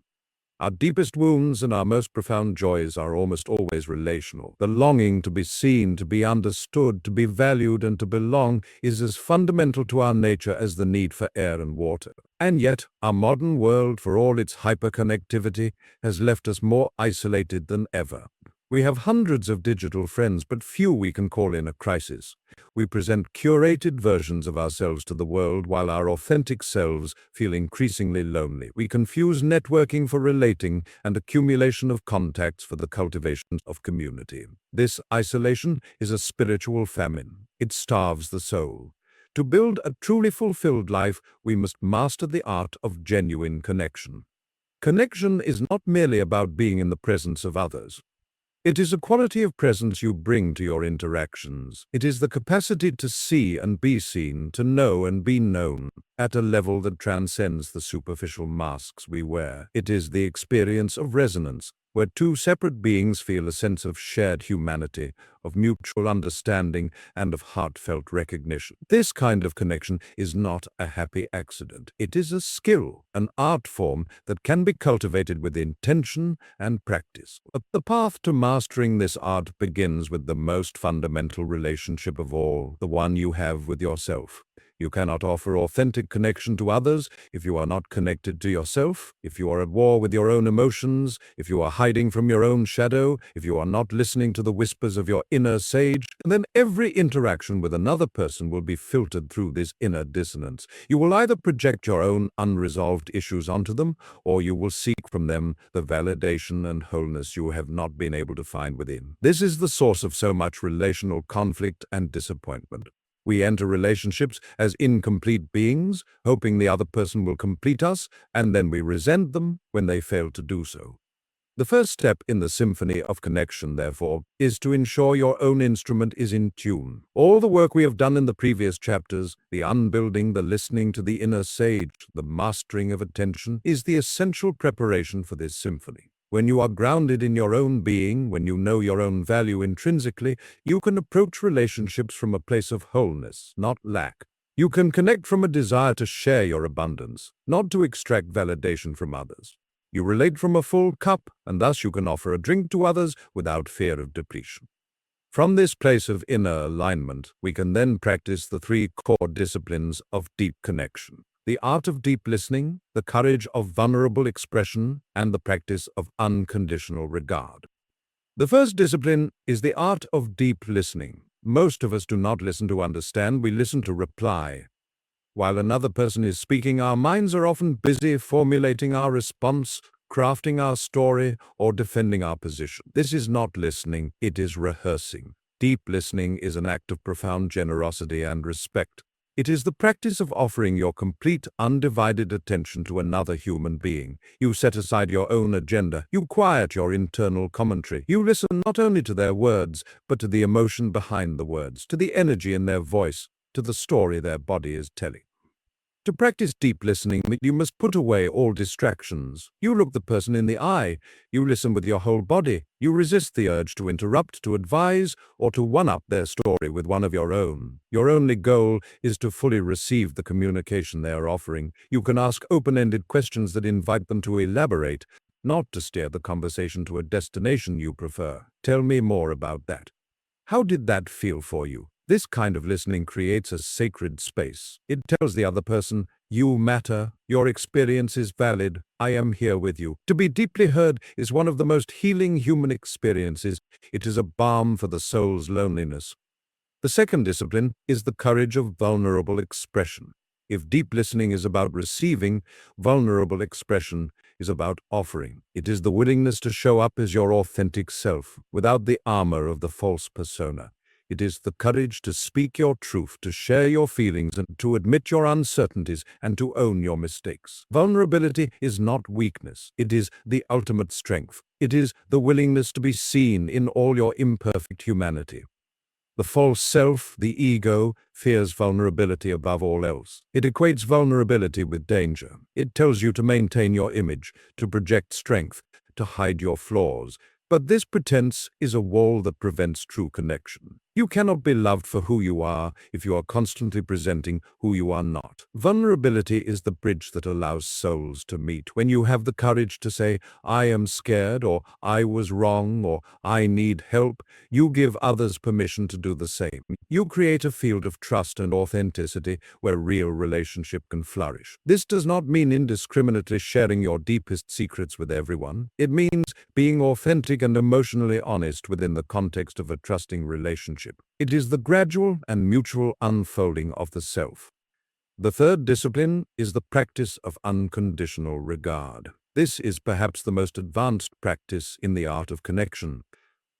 Our deepest wounds and our most profound joys are almost always relational. The longing to be seen, to be understood, to be valued, and to belong is as fundamental to our nature as the need for air and water. And yet, our modern world, for all its hyperconnectivity, has left us more isolated than ever. We have hundreds of digital friends, but few we can call in a crisis. We present curated versions of ourselves to the world while our authentic selves feel increasingly lonely. We confuse networking for relating and accumulation of contacts for the cultivation of community. This isolation is a spiritual famine. It starves the soul. To build a truly fulfilled life, we must master the art of genuine connection. Connection is not merely about being in the presence of others. It is a quality of presence you bring to your interactions. It is the capacity to see and be seen, to know and be known, at a level that transcends the superficial masks we wear. It is the experience of resonance, where two separate beings feel a sense of shared humanity, of mutual understanding, and of heartfelt recognition. This kind of connection is not a happy accident. It is a skill, an art form that can be cultivated with intention and practice. The path to mastering this art begins with the most fundamental relationship of all, the one you have with yourself. You cannot offer authentic connection to others if you are not connected to yourself, if you are at war with your own emotions, if you are hiding from your own shadow, if you are not listening to the whispers of your inner sage, and then every interaction with another person will be filtered through this inner dissonance. You will either project your own unresolved issues onto them, or you will seek from them the validation and wholeness you have not been able to find within. This is the source of so much relational conflict and disappointment. We enter relationships as incomplete beings, hoping the other person will complete us, and then we resent them when they fail to do so. The first step in the symphony of connection, therefore, is to ensure your own instrument is in tune. All the work we have done in the previous chapters, the unbuilding, the listening to the inner sage, the mastering of attention, is the essential preparation for this symphony. When you are grounded in your own being, when you know your own value intrinsically, you can approach relationships from a place of wholeness, not lack. You can connect from a desire to share your abundance, not to extract validation from others. You relate from a full cup, and thus you can offer a drink to others without fear of depletion. From this place of inner alignment, we can then practice the three core disciplines of deep connection: the art of deep listening, the courage of vulnerable expression, and the practice of unconditional regard. The first discipline is the art of deep listening. Most of us do not listen to understand, we listen to reply. While another person is speaking, our minds are often busy formulating our response, crafting our story, or defending our position. This is not listening, it is rehearsing. Deep listening is an act of profound generosity and respect. It is the practice of offering your complete, undivided attention to another human being. You set aside your own agenda. You quiet your internal commentary. You listen not only to their words, but to the emotion behind the words, to the energy in their voice, to the story their body is telling. To practice deep listening, you must put away all distractions. You look the person in the eye. You listen with your whole body. You resist the urge to interrupt, to advise, or to one-up their story with one of your own. Your only goal is to fully receive the communication they are offering. You can ask open-ended questions that invite them to elaborate, not to steer the conversation to a destination you prefer. Tell me more about that. How did that feel for you? This kind of listening creates a sacred space. It tells the other person, you matter, your experience is valid, I am here with you. To be deeply heard is one of the most healing human experiences. It is a balm for the soul's loneliness. The second discipline is the courage of vulnerable expression. If deep listening is about receiving, vulnerable expression is about offering. It is the willingness to show up as your authentic self, without the armor of the false persona. It is the courage to speak your truth, to share your feelings, and to admit your uncertainties and to own your mistakes. Vulnerability is not weakness. It is the ultimate strength. It is the willingness to be seen in all your imperfect humanity. The false self, the ego, fears vulnerability above all else. It equates vulnerability with danger. It tells you to maintain your image, to project strength, to hide your flaws. But this pretense is a wall that prevents true connection. You cannot be loved for who you are if you are constantly presenting who you are not. Vulnerability is the bridge that allows souls to meet. When you have the courage to say, I am scared, or I was wrong, or I need help, you give others permission to do the same. You create a field of trust and authenticity where real relationship can flourish. This does not mean indiscriminately sharing your deepest secrets with everyone. It means being authentic and emotionally honest within the context of a trusting relationship. It is the gradual and mutual unfolding of the self. The third discipline is the practice of unconditional regard. This is perhaps the most advanced practice in the art of connection.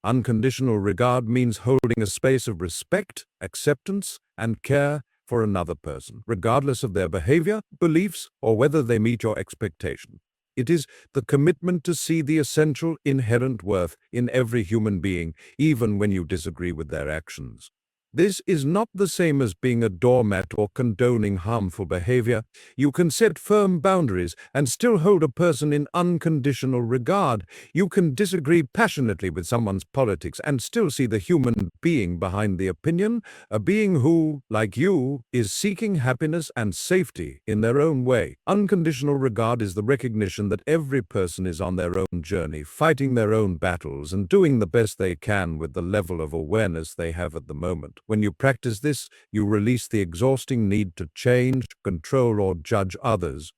Unconditional regard means holding a space of respect, acceptance, and care for another person, regardless of their behavior, beliefs, or whether they meet your expectation. It is the commitment to see the essential inherent worth in every human being, even when you disagree with their actions. This is not the same as being a doormat or condoning harmful behavior. You can set firm boundaries and still hold a person in unconditional regard. You can disagree passionately with someone's politics and still see the human being behind the opinion, a being who, like you, is seeking happiness and safety in their own way. Unconditional regard is the recognition that every person is on their own journey, fighting their own battles and doing the best they can with the level of awareness they have at the moment. When you practice this, you release the exhausting need to change, control, or judge others.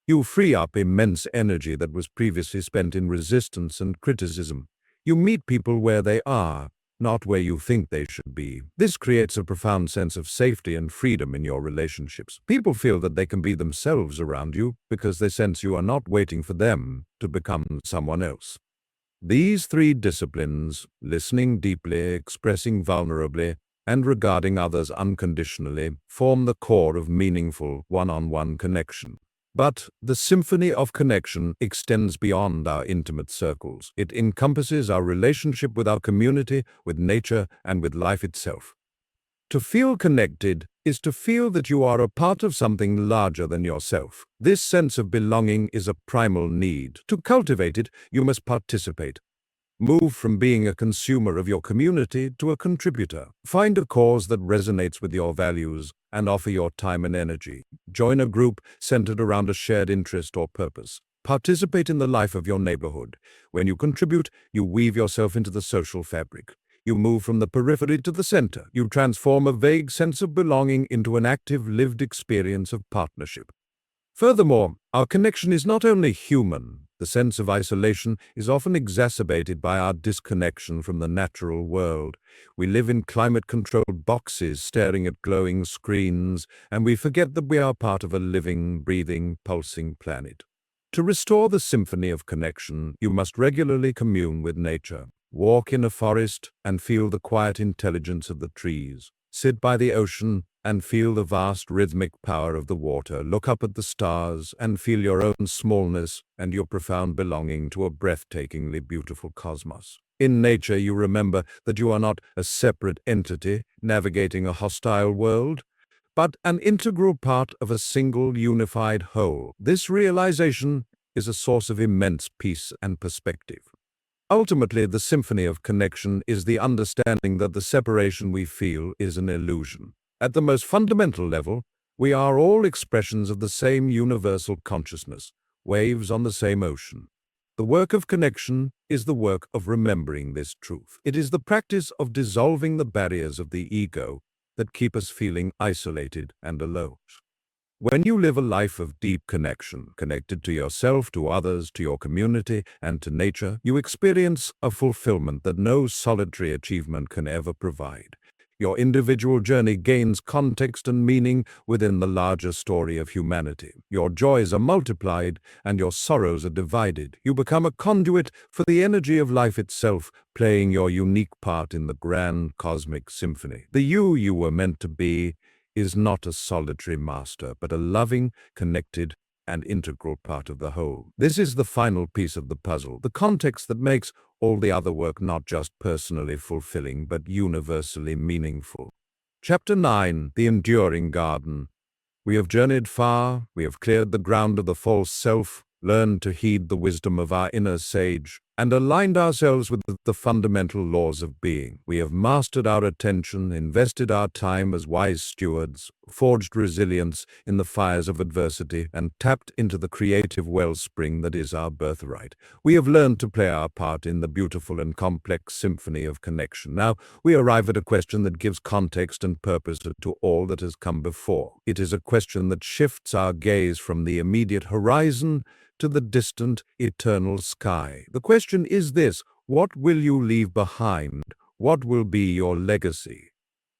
You free up immense energy that was previously spent in resistance and criticism. You meet people where they are, not where you think they should be. This creates a profound sense of safety and freedom in your relationships. People feel that they can be themselves around you because they sense you are not waiting for them to become someone else. These three disciplines, listening deeply, expressing vulnerably, and regarding others unconditionally, form the core of meaningful one-on-one connection. But the symphony of connection extends beyond our intimate circles. It encompasses our relationship with our community, with nature, and with life itself. To feel connected is to feel that you are a part of something larger than yourself. This sense of belonging is a primal need. To cultivate it, you must participate. Move from being a consumer of your community to a contributor. Find a cause that resonates with your values and offer your time and energy. Join a group centered around a shared interest or purpose. Participate in the life of your neighborhood. When you contribute, you weave yourself into the social fabric. You move from the periphery to the center. You transform a vague sense of belonging into an active, lived experience of partnership. Furthermore, our connection is not only human. The sense of isolation is often exacerbated by our disconnection from the natural world. We live in climate-controlled boxes staring at glowing screens, and we forget that we are part of a living, breathing, pulsing planet. To restore the symphony of connection, you must regularly commune with nature. Walk in a forest and feel the quiet intelligence of the trees. Sit by the ocean and feel the vast rhythmic power of the water. Look up at the stars and feel your own smallness and your profound belonging to a breathtakingly beautiful cosmos. In nature, you remember that you are not a separate entity navigating a hostile world, but an integral part of a single unified whole. This realization is a source of immense peace and perspective. Ultimately, the symphony of connection is the understanding that the separation we feel is an illusion. At the most fundamental level, we are all expressions of the same universal consciousness, waves on the same ocean. The work of connection is the work of remembering this truth. It is the practice of dissolving the barriers of the ego that keep us feeling isolated and alone. When you live a life of deep connection, connected to yourself, to others, to your community, and to nature, you experience a fulfillment that no solitary achievement can ever provide. Your individual journey gains context and meaning within the larger story of humanity. Your joys are multiplied and your sorrows are divided. You become a conduit for the energy of life itself, playing your unique part in the grand cosmic symphony. The you were meant to be is not a solitary master, but a loving, connected, and integral part of the whole. This is the final piece of the puzzle, the context that makes all the other work not just personally fulfilling, but universally meaningful. Chapter 9, The Enduring Garden. We have journeyed far, we have cleared the ground of the false self, learned to heed the wisdom of our inner sage, and aligned ourselves with the fundamental laws of being. We have mastered our attention, invested our time as wise stewards, forged resilience in the fires of adversity, and tapped into the creative wellspring that is our birthright. We have learned to play our part in the beautiful and complex symphony of connection. Now, we arrive at a question that gives context and purpose to all that has come before. It is a question that shifts our gaze from the immediate horizon to the distant, eternal sky. The question is this: what will you leave behind? What will be your legacy?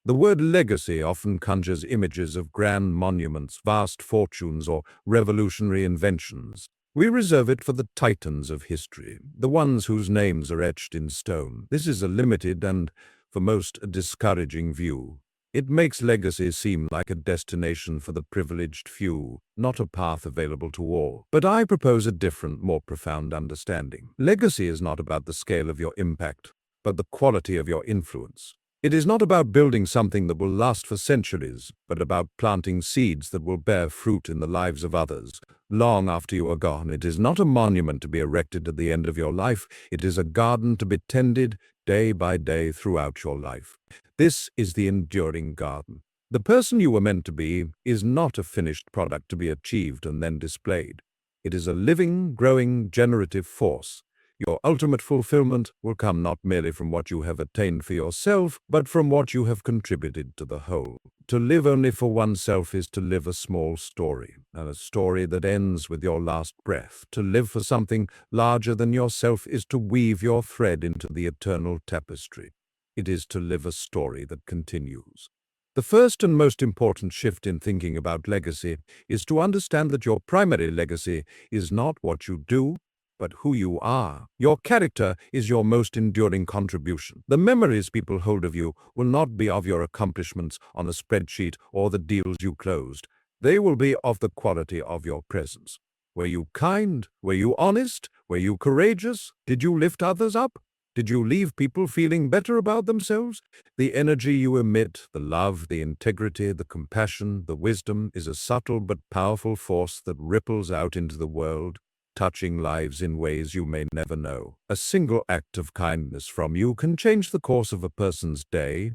The word legacy often conjures images of grand monuments, vast fortunes, or revolutionary inventions. We reserve it for the titans of history, the ones whose names are etched in stone. This is a limited and, for most, a discouraging view. It makes legacy seem like a destination for the privileged few, not a path available to all. But I propose a different, more profound understanding. Legacy is not about the scale of your impact, but the quality of your influence. It is not about building something that will last for centuries, but about planting seeds that will bear fruit in the lives of others, long after you are gone. It is not a monument to be erected at the end of your life. It is a garden to be tended day by day throughout your life. This is the enduring garden. The person you were meant to be is not a finished product to be achieved and then displayed. It is a living, growing, generative force. Your ultimate fulfillment will come not merely from what you have attained for yourself, but from what you have contributed to the whole. To live only for oneself is to live a small story, and a story that ends with your last breath. To live for something larger than yourself is to weave your thread into the eternal tapestry. It is to live a story that continues. The first and most important shift in thinking about legacy is to understand that your primary legacy is not what you do, but who you are. Your character is your most enduring contribution. The memories people hold of you will not be of your accomplishments on a spreadsheet or the deals you closed. They will be of the quality of your presence. Were you kind? Were you honest? Were you courageous? Did you lift others up? Did you leave people feeling better about themselves? The energy you emit, the love, the integrity, the compassion, the wisdom is a subtle but powerful force that ripples out into the world, touching lives in ways you may never know. A single act of kindness from you can change the course of a person's day,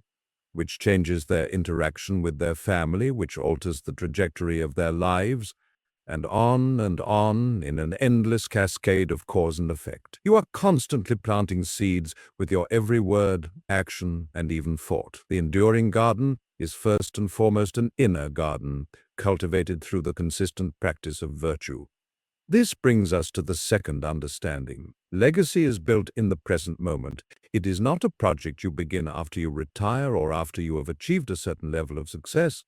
which changes their interaction with their family, which alters the trajectory of their lives, and on in an endless cascade of cause and effect. You are constantly planting seeds with your every word, action, and even thought. The enduring garden is first and foremost an inner garden, cultivated through the consistent practice of virtue. This brings us to the second understanding. Legacy is built in the present moment. It is not a project you begin after you retire or after you have achieved a certain level of success.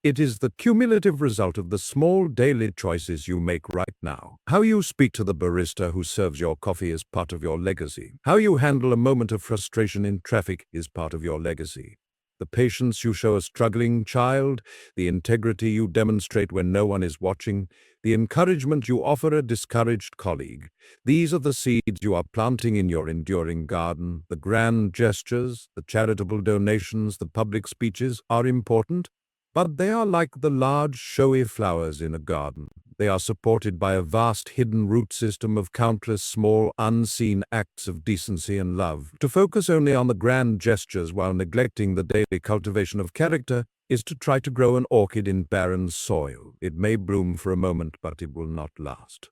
It is the cumulative result of the small daily choices you make right now. How you speak to the barista who serves your coffee is part of your legacy. How you handle a moment of frustration in traffic is part of your legacy. The patience you show a struggling child, the integrity you demonstrate when no one is watching, the encouragement you offer a discouraged colleague. These are the seeds you are planting in your enduring garden. The grand gestures, the charitable donations, the public speeches are important, but they are like the large, showy flowers in a garden. They are supported by a vast hidden root system of countless small, unseen acts of decency and love. To focus only on the grand gestures while neglecting the daily cultivation of character is to try to grow an orchid in barren soil. It may bloom for a moment, but it will not last.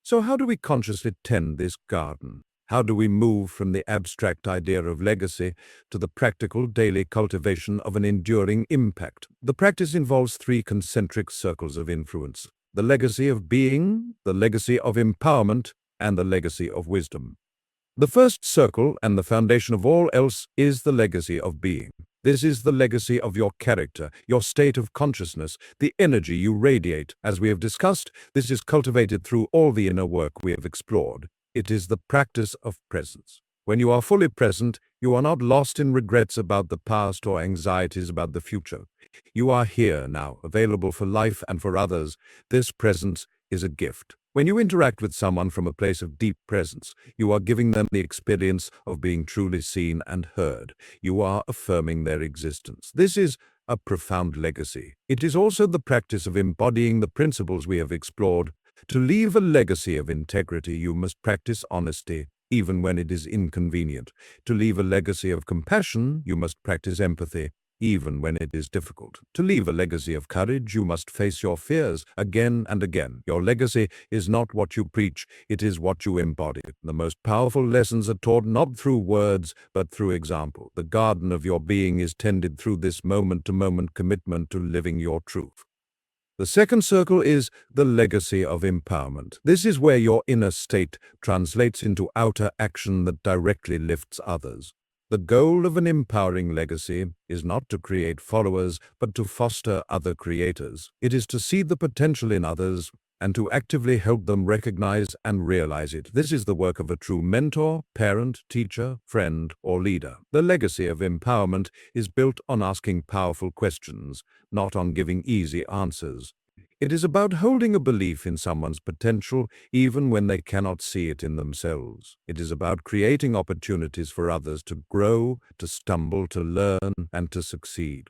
So how do we consciously tend this garden? How do we move from the abstract idea of legacy to the practical daily cultivation of an enduring impact? The practice involves three concentric circles of influence: the legacy of being, the legacy of empowerment, and the legacy of wisdom. The first circle, and the foundation of all else, is the legacy of being. This is the legacy of your character, your state of consciousness, the energy you radiate. As we have discussed, this is cultivated through all the inner work we have explored. It is the practice of presence. When you are fully present, you are not lost in regrets about the past or anxieties about the future. You are here now, available for life and for others. This presence is a gift. When you interact with someone from a place of deep presence, you are giving them the experience of being truly seen and heard. You are affirming their existence. This is a profound legacy. It is also the practice of embodying the principles we have explored. To leave a legacy of integrity, you must practice honesty, even when it is inconvenient. To leave a legacy of compassion, you must practice empathy, even when it is difficult. To leave a legacy of courage, you must face your fears again and again. Your legacy is not what you preach, it is what you embody. The most powerful lessons are taught not through words, but through example. The garden of your being is tended through this moment-to-moment commitment to living your truth. The second circle is the legacy of empowerment. This is where your inner state translates into outer action that directly lifts others. The goal of an empowering legacy is not to create followers, but to foster other creators. It is to see the potential in others, and to actively help them recognize and realize it. This is the work of a true mentor, parent, teacher, friend, or leader. The legacy of empowerment is built on asking powerful questions, not on giving easy answers. It is about holding a belief in someone's potential even when they cannot see it in themselves. It is about creating opportunities for others to grow, to stumble, to learn, and to succeed.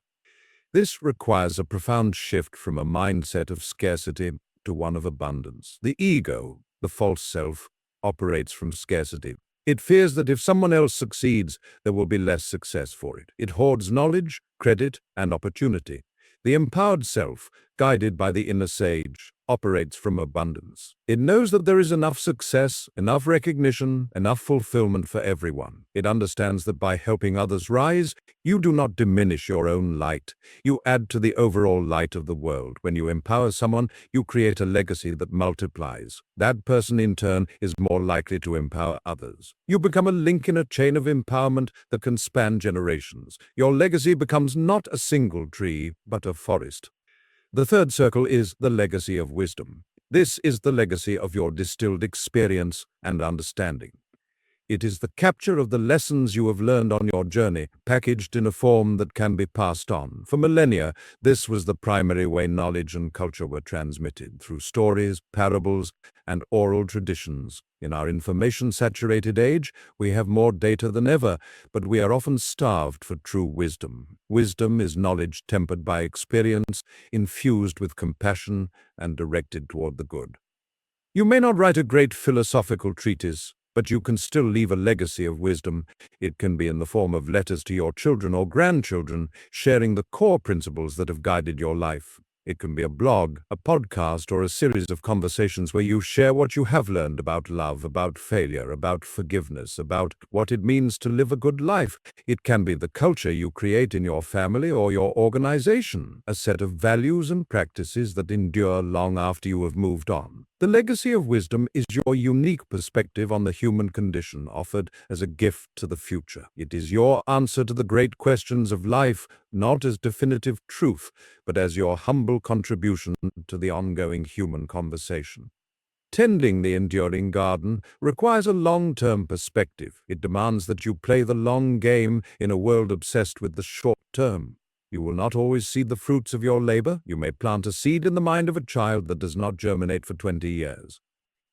This requires a profound shift from a mindset of scarcity to one of abundance. The ego, the false self, operates from scarcity. It fears that if someone else succeeds, there will be less success for it. It hoards knowledge, credit, and opportunity. The empowered self, guided by the inner sage, operates from abundance. It knows that there is enough success, enough recognition, enough fulfillment for everyone. It understands that by helping others rise, you do not diminish your own light. You add to the overall light of the world. When you empower someone, you create a legacy that multiplies. That person, in turn, is more likely to empower others. You become a link in a chain of empowerment that can span generations. Your legacy becomes not a single tree, but a forest. The third circle is the legacy of wisdom. This is the legacy of your distilled experience and understanding. It is the capture of the lessons you have learned on your journey, packaged in a form that can be passed on. For millennia, this was the primary way knowledge and culture were transmitted, through stories, parables, and oral traditions. In our information-saturated age, we have more data than ever, but we are often starved for true wisdom. Wisdom is knowledge tempered by experience, infused with compassion, and directed toward the good. You may not write a great philosophical treatise, but you can still leave a legacy of wisdom. It can be in the form of letters to your children or grandchildren, sharing the core principles that have guided your life. It can be a blog, a podcast, or a series of conversations where you share what you have learned about love, about failure, about forgiveness, about what it means to live a good life. It can be the culture you create in your family or your organization, a set of values and practices that endure long after you have moved on. The legacy of wisdom is your unique perspective on the human condition, offered as a gift to the future. It is your answer to the great questions of life, not as definitive truth, but as your humble contribution to the ongoing human conversation. Tending the enduring garden requires a long-term perspective. It demands that you play the long game in a world obsessed with the short term. You will not always see the fruits of your labor. You may plant a seed in the mind of a child that does not germinate for 20 years.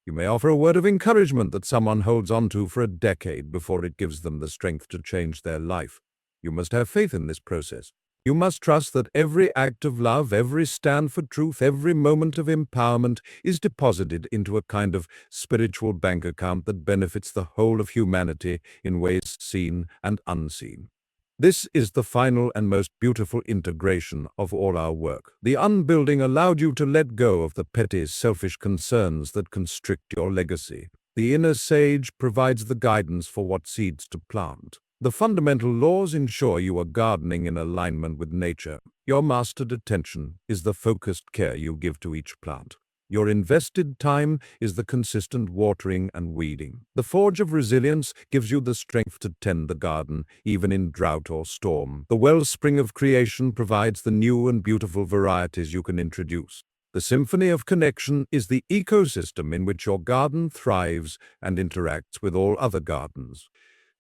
You may offer a word of encouragement that someone holds on to for a decade before it gives them the strength to change their life. You must have faith in this process. You must trust that every act of love, every stand for truth, every moment of empowerment is deposited into a kind of spiritual bank account that benefits the whole of humanity in ways seen and unseen. This is the final and most beautiful integration of all our work. The Unbuilding allowed you to let go of the petty, selfish concerns that constrict your legacy. The inner sage provides the guidance for what seeds to plant. The fundamental laws ensure you are gardening in alignment with nature. Your mastered attention is the focused care you give to each plant. Your invested time is the consistent watering and weeding. The forge of resilience gives you the strength to tend the garden, even in drought or storm. The wellspring of creation provides the new and beautiful varieties you can introduce. The symphony of connection is the ecosystem in which your garden thrives and interacts with all other gardens.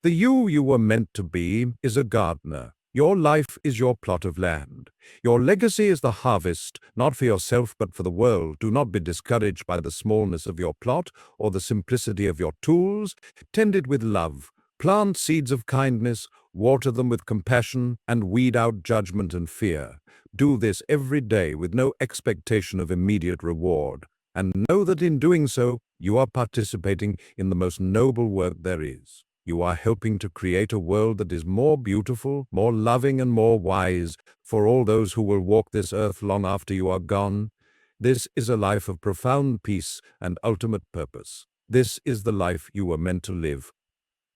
The you were meant to be is a gardener. Your life is your plot of land. Your legacy is the harvest, not for yourself but for the world. Do not be discouraged by the smallness of your plot or the simplicity of your tools. Tend it with love. Plant seeds of kindness, water them with compassion, and weed out judgment and fear. Do this every day with no expectation of immediate reward. And know that in doing so, you are participating in the most noble work there is. You are helping to create a world that is more beautiful, more loving, and more wise for all those who will walk this earth long after you are gone. This is a life of profound peace and ultimate purpose. This is the life you were meant to live.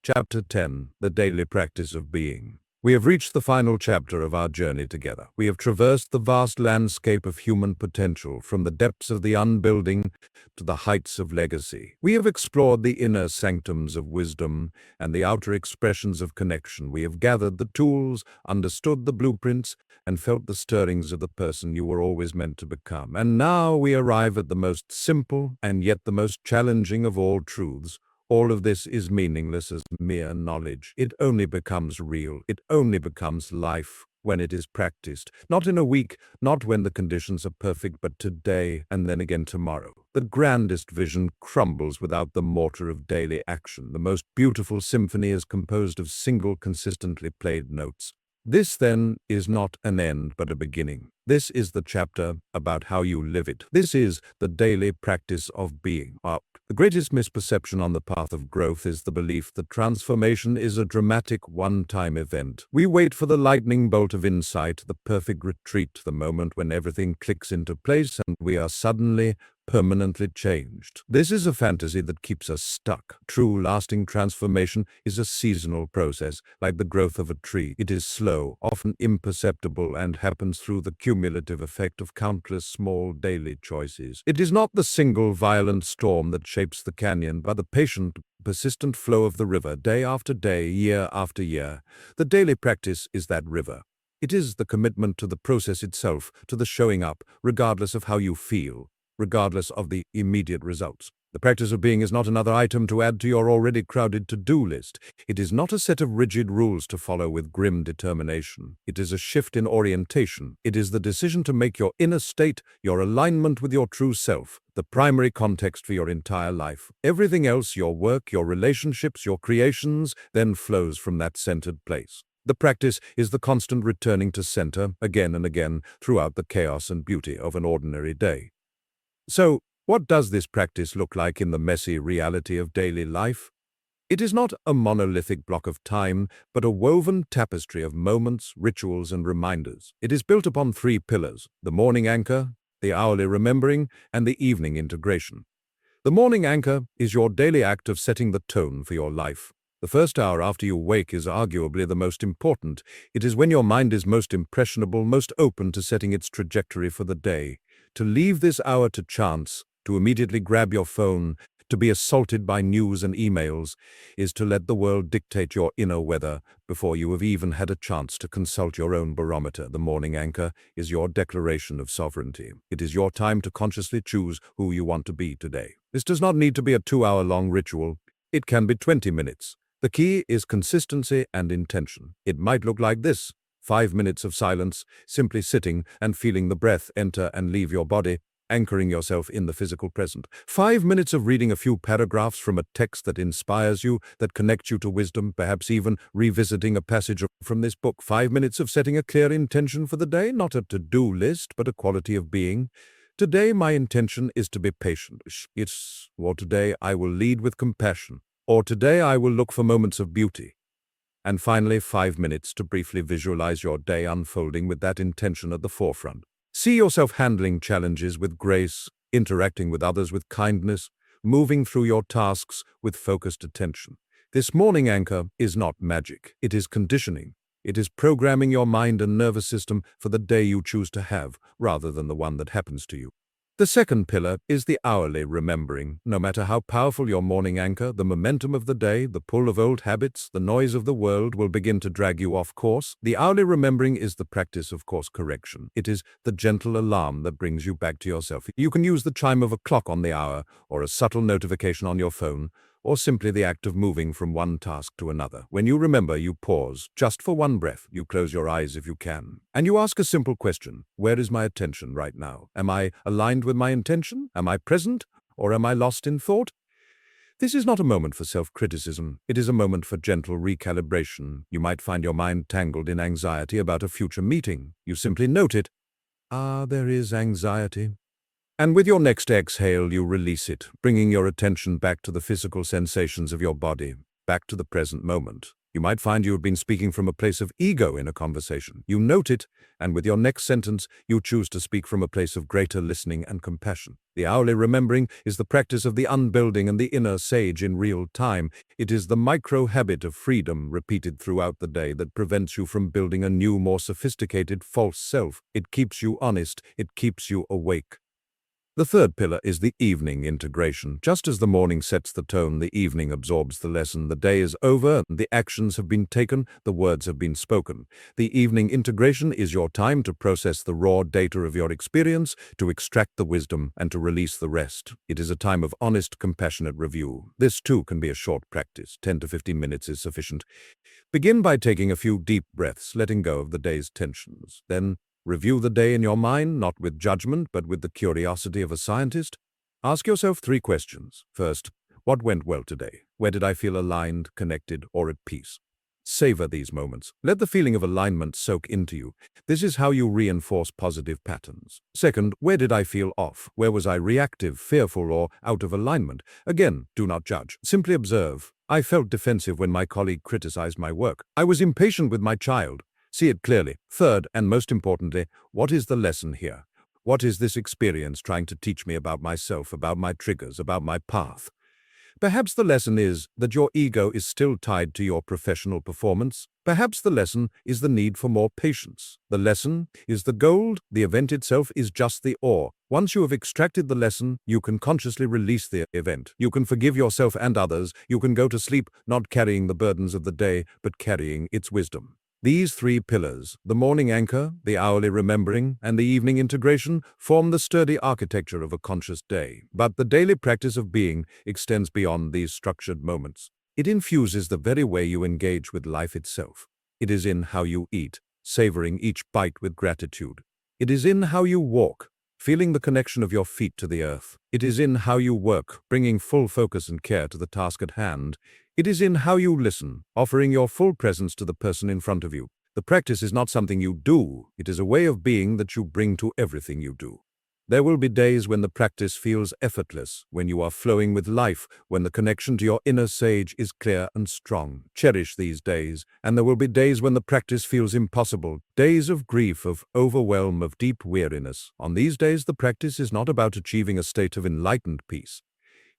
Chapter 10: The Daily Practice of Being. We have reached the final chapter of our journey together. We have traversed the vast landscape of human potential, from the depths of the unbuilding to the heights of legacy. We have explored the inner sanctums of wisdom and the outer expressions of connection. We have gathered the tools, understood the blueprints, and felt the stirrings of the person you were always meant to become. And now we arrive at the most simple and yet the most challenging of all truths. All of this is meaningless as mere knowledge. It only becomes real. It only becomes life when it is practiced. Not in a week, not when the conditions are perfect, but today and then again tomorrow. The grandest vision crumbles without the mortar of daily action. The most beautiful symphony is composed of single, consistently played notes. This, then, is not an end, but a beginning. This is the chapter about how you live it. This is the daily practice of being. The greatest misperception on the path of growth is the belief that transformation is a dramatic one-time event. We wait for the lightning bolt of insight, the perfect retreat, the moment when everything clicks into place and we are suddenly permanently changed. This is a fantasy that keeps us stuck. True, lasting transformation is a seasonal process, like the growth of a tree. It is slow, often imperceptible, and happens through the cumulative effect of countless small daily choices. It is not the single violent storm that shapes the canyon, but the patient, persistent flow of the river, day after day, year after year. The daily practice is that river. It is the commitment to the process itself, to the showing up, regardless of how you feel, regardless of the immediate results. The practice of being is not another item to add to your already crowded to-do list. It is not a set of rigid rules to follow with grim determination. It is a shift in orientation. It is the decision to make your inner state, your alignment with your true self, the primary context for your entire life. Everything else, your work, your relationships, your creations, then flows from that centered place. The practice is the constant returning to center, again and again, throughout the chaos and beauty of an ordinary day. So, what does this practice look like in the messy reality of daily life? It is not a monolithic block of time, but a woven tapestry of moments, rituals, and reminders. It is built upon three pillars: the morning anchor, the hourly remembering, and the evening integration. The morning anchor is your daily act of setting the tone for your life. The first hour after you wake is arguably the most important. It is when your mind is most impressionable, most open to setting its trajectory for the day. To leave this hour to chance, to immediately grab your phone, to be assaulted by news and emails, is to let the world dictate your inner weather before you have even had a chance to consult your own barometer. The morning anchor is your declaration of sovereignty. It is your time to consciously choose who you want to be today. This does not need to be a 2-hour-long ritual. It can be 20 minutes. The key is consistency and intention. It might look like this: 5 minutes of silence, simply sitting and feeling the breath enter and leave your body, anchoring yourself in the physical present. 5 minutes of reading a few paragraphs from a text that inspires you, that connects you to wisdom, perhaps even revisiting a passage from this book. 5 minutes of setting a clear intention for the day, not a to-do list, but a quality of being. Today my intention is to be patient. Or today I will lead with compassion. Or today I will look for moments of beauty. And finally, 5 minutes to briefly visualize your day unfolding with that intention at the forefront. See yourself handling challenges with grace, interacting with others with kindness, moving through your tasks with focused attention. This morning anchor is not magic. It is conditioning. It is programming your mind and nervous system for the day you choose to have, rather than the one that happens to you. The second pillar is the hourly remembering. No matter how powerful your morning anchor, the momentum of the day, the pull of old habits, the noise of the world will begin to drag you off course. The hourly remembering is the practice of course correction. It is the gentle alarm that brings you back to yourself. You can use the chime of a clock on the hour, or a subtle notification on your phone, or simply the act of moving from one task to another. When you remember, you pause, just for one breath. You close your eyes if you can. And you ask a simple question: where is my attention right now? Am I aligned with my intention? Am I present? Or am I lost in thought? This is not a moment for self-criticism. It is a moment for gentle recalibration. You might find your mind tangled in anxiety about a future meeting. You simply note it. There is anxiety. And with your next exhale, you release it, bringing your attention back to the physical sensations of your body, back to the present moment. You might find you have been speaking from a place of ego in a conversation. You note it, and with your next sentence, you choose to speak from a place of greater listening and compassion. The hourly remembering is the practice of the unbuilding and the inner sage in real time. It is the micro-habit of freedom repeated throughout the day that prevents you from building a new, more sophisticated false self. It keeps you honest. It keeps you awake. The third pillar is the evening integration. Just as the morning sets the tone, the evening absorbs the lesson. The day is over, the actions have been taken, the words have been spoken. The evening integration is your time to process the raw data of your experience, to extract the wisdom, and to release the rest. It is a time of honest, compassionate review. This too can be a short practice. 10 to 15 minutes is sufficient. Begin by taking a few deep breaths, letting go of the day's tensions. Then, review the day in your mind, not with judgment, but with the curiosity of a scientist. Ask yourself 3 questions. First, what went well today? Where did I feel aligned, connected, or at peace? Savor these moments. Let the feeling of alignment soak into you. This is how you reinforce positive patterns. Second, where did I feel off? Where was I reactive, fearful, or out of alignment? Again, do not judge. Simply observe. I felt defensive when my colleague criticized my work. I was impatient with my child. See it clearly. Third, and most importantly, what is the lesson here? What is this experience trying to teach me about myself, about my triggers, about my path? Perhaps the lesson is that your ego is still tied to your professional performance. Perhaps the lesson is the need for more patience. The lesson is the gold. The event itself is just the ore. Once you have extracted the lesson, you can consciously release the event. You can forgive yourself and others. You can go to sleep not carrying the burdens of the day, but carrying its wisdom. These 3 pillars, the morning anchor, the hourly remembering, and the evening integration, form the sturdy architecture of a conscious day. But the daily practice of being extends beyond these structured moments. It infuses the very way you engage with life itself. It is in how you eat, savoring each bite with gratitude. It is in how you walk, feeling the connection of your feet to the earth. It is in how you work, bringing full focus and care to the task at hand. It is in how you listen, offering your full presence to the person in front of you. The practice is not something you do, it is a way of being that you bring to everything you do. There will be days when the practice feels effortless, when you are flowing with life, when the connection to your inner sage is clear and strong. Cherish these days, and there will be days when the practice feels impossible, days of grief, of overwhelm, of deep weariness. On these days, the practice is not about achieving a state of enlightened peace.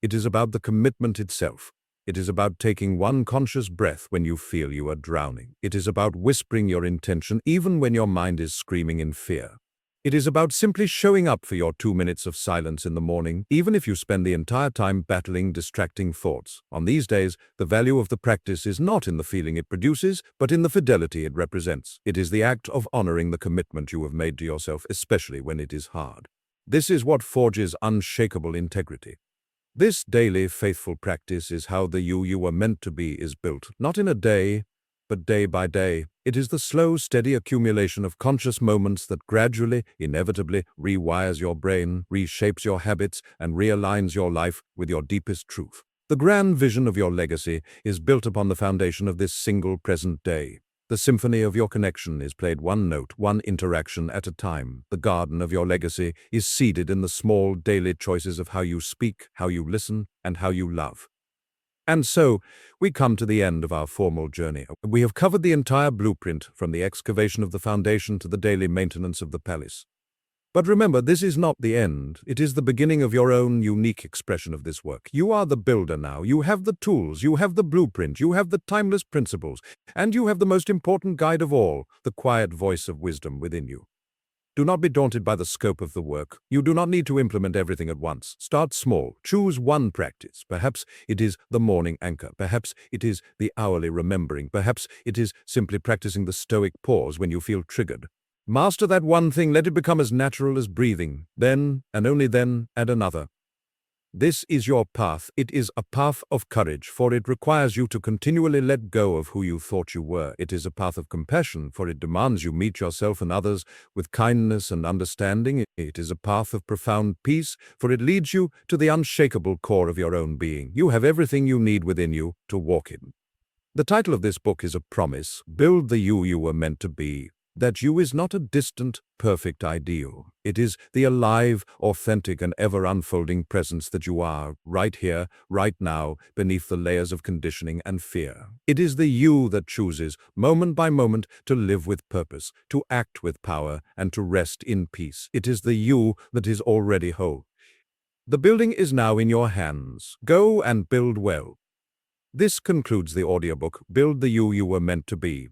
It is about the commitment itself. It is about taking one conscious breath when you feel you are drowning. It is about whispering your intention even when your mind is screaming in fear. It is about simply showing up for your 2 minutes of silence in the morning, even if you spend the entire time battling distracting thoughts. On these days, the value of the practice is not in the feeling it produces, but in the fidelity it represents. It is the act of honoring the commitment you have made to yourself, especially when it is hard. This is what forges unshakable integrity. This daily, faithful practice is how the you were meant to be is built, not in a day, but day by day. It is the slow, steady accumulation of conscious moments that gradually, inevitably, rewires your brain, reshapes your habits, and realigns your life with your deepest truth. The grand vision of your legacy is built upon the foundation of this single present day. The symphony of your connection is played one note, one interaction at a time. The garden of your legacy is seeded in the small daily choices of how you speak, how you listen, and how you love. And so, we come to the end of our formal journey. We have covered the entire blueprint, from the excavation of the foundation to the daily maintenance of the palace. But remember, this is not the end. It is the beginning of your own unique expression of this work. You are the builder now. You have the tools, you have the blueprint, you have the timeless principles, and you have the most important guide of all, the quiet voice of wisdom within you. Do not be daunted by the scope of the work. You do not need to implement everything at once. Start small. Choose one practice. Perhaps it is the morning anchor. Perhaps it is the hourly remembering. Perhaps it is simply practicing the stoic pause when you feel triggered. Master that one thing, let it become as natural as breathing. Then, and only then, add another. This is your path. It is a path of courage, for it requires you to continually let go of who you thought you were. It is a path of compassion, for it demands you meet yourself and others with kindness and understanding. It is a path of profound peace, for it leads you to the unshakable core of your own being. You have everything you need within you to walk in. The title of this book is a promise. Build the you were meant to be. That you is not a distant, perfect ideal. It is the alive, authentic, and ever-unfolding presence that you are, right here, right now, beneath the layers of conditioning and fear. It is the you that chooses, moment by moment, to live with purpose, to act with power, and to rest in peace. It is the you that is already whole. The building is now in your hands. Go and build well. This concludes the audiobook, Build the You You Were Meant to Be.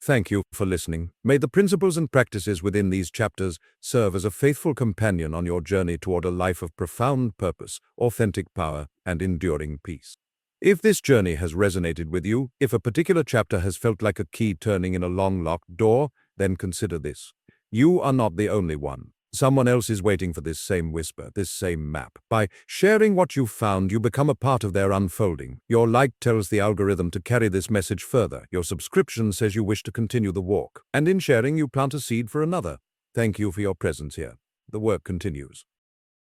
Thank you for listening. May the principles and practices within these chapters serve as a faithful companion on your journey toward a life of profound purpose, authentic power, and enduring peace. If this journey has resonated with you, if a particular chapter has felt like a key turning in a long locked door, then consider this. You are not the only one. Someone else is waiting for this same whisper, this same map. By sharing what you've found, you become a part of their unfolding. Your like tells the algorithm to carry this message further. Your subscription says you wish to continue the walk. And in sharing, you plant a seed for another. Thank you for your presence here. The work continues.